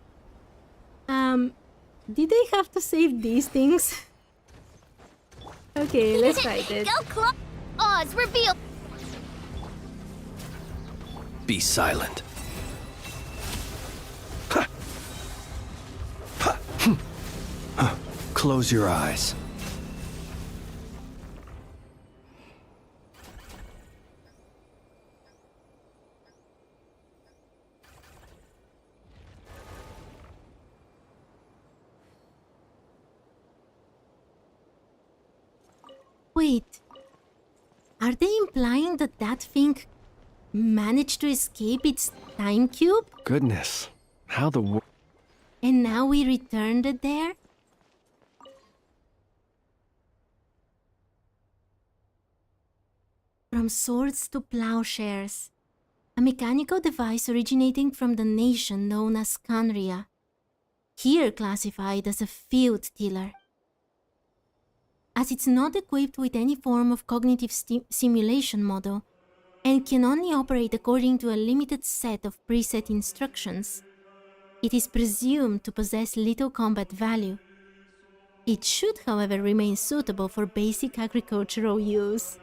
Did they have to save these things? Okay, let's try this. Go close. Oz, reveal. Be silent. Close your eyes. Wait. Are they implying that that thing managed to escape its time cube? Goodness, how the world... And now we returned it there? From swords to plowshares. A mechanical device originating from the nation known as Canria. Here classified as a field tiller. As it's not equipped with any form of cognitive simulation model and can only operate according to a limited set of preset instructions, it is presumed to possess little combat value. It should, however, remain suitable for basic agricultural use.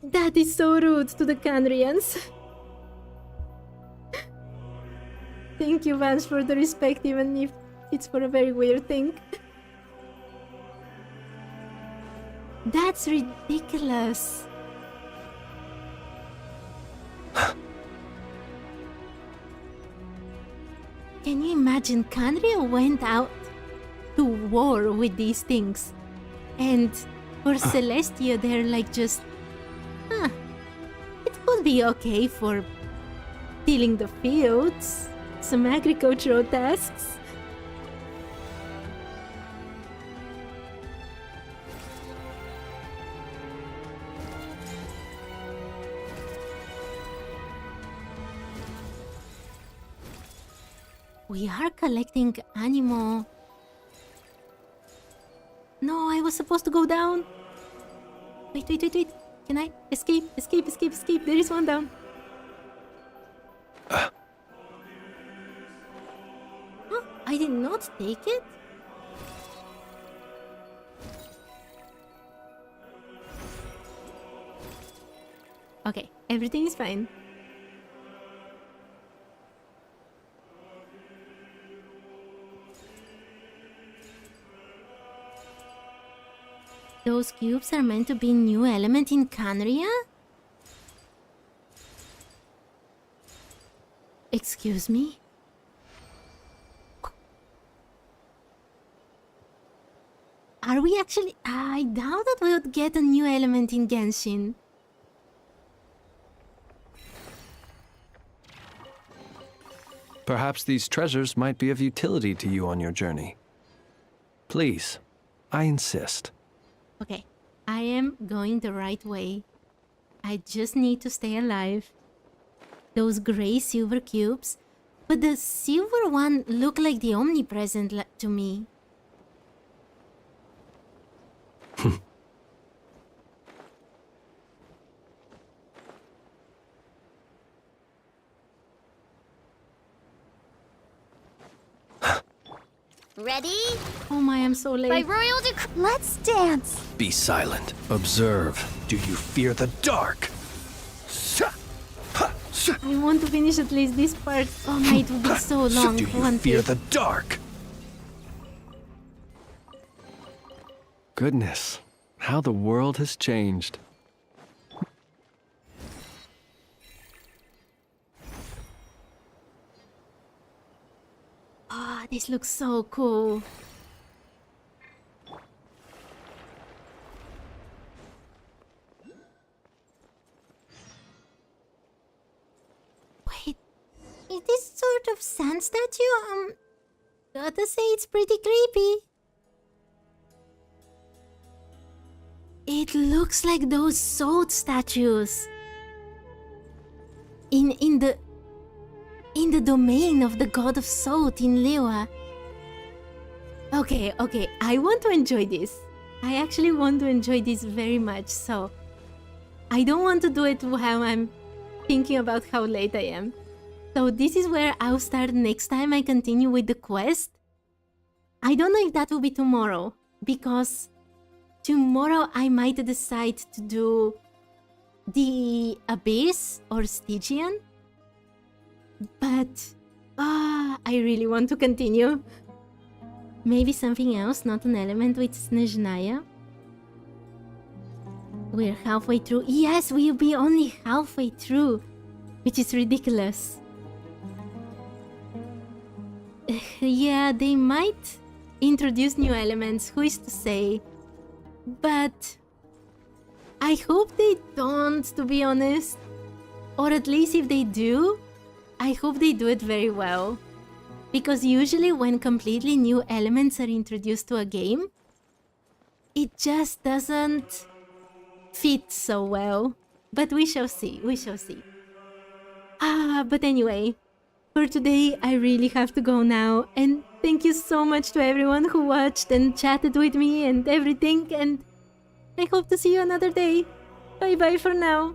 That is so rude to the Canrians. Thank you, Vance, for the respect, even if it's for a very weird thing. That's ridiculous. Can you imagine? Canria went out to war with these things, and for Celestia, they're like just, it could be okay for tilling the fields, some agricultural tasks. We are collecting animal. No, I was supposed to go down. Wait. Can I escape? Escape. There is one down. Huh? I did not take it? Okay, everything is fine. Those cubes are meant to be new element in Canria? Excuse me? Are we actually... I doubt that we would get a new element in Genshin. Perhaps these treasures might be of utility to you on your journey. Please, I insist. Okay, I am going the right way. I just need to stay alive. Those gray silver cubes, but the silver one looked like the omnipresent to me. Ready? Oh my, I'm so By late. royal decree. Let's dance. Be silent. Observe. Do you fear the dark? I want to finish at least this part. Oh my, it will be so long. Do you One fear take. the dark? Goodness, how the world has changed. Ah, this looks so cool. Wait, is this sort of sand statue? Gotta say it's pretty creepy. It looks like those sword statues. In the domain of the god of Salt in Liyue. Okay, I want to enjoy this. I actually want to enjoy this very much, so I don't want to do it while I'm thinking about how late I am. So this is where I'll start next time I continue with the quest. I don't know if that will be tomorrow, because tomorrow I might decide to do the Abyss or Stygian. But I really want to continue. Maybe something else, not an element with Snezhnaya. We're halfway through. Yes, we'll be only halfway through, which is ridiculous. Yeah, they might introduce new elements, who is to say? But I hope they don't, to be honest. Or at least if they do, I hope they do it very well. Because usually when completely new elements are introduced to a game, it just doesn't fit so well. But we shall see, we shall see. But anyway, for today I really have to go now. And thank you so much to everyone who watched and chatted with me and everything. And I hope to see you another day. Bye bye for now.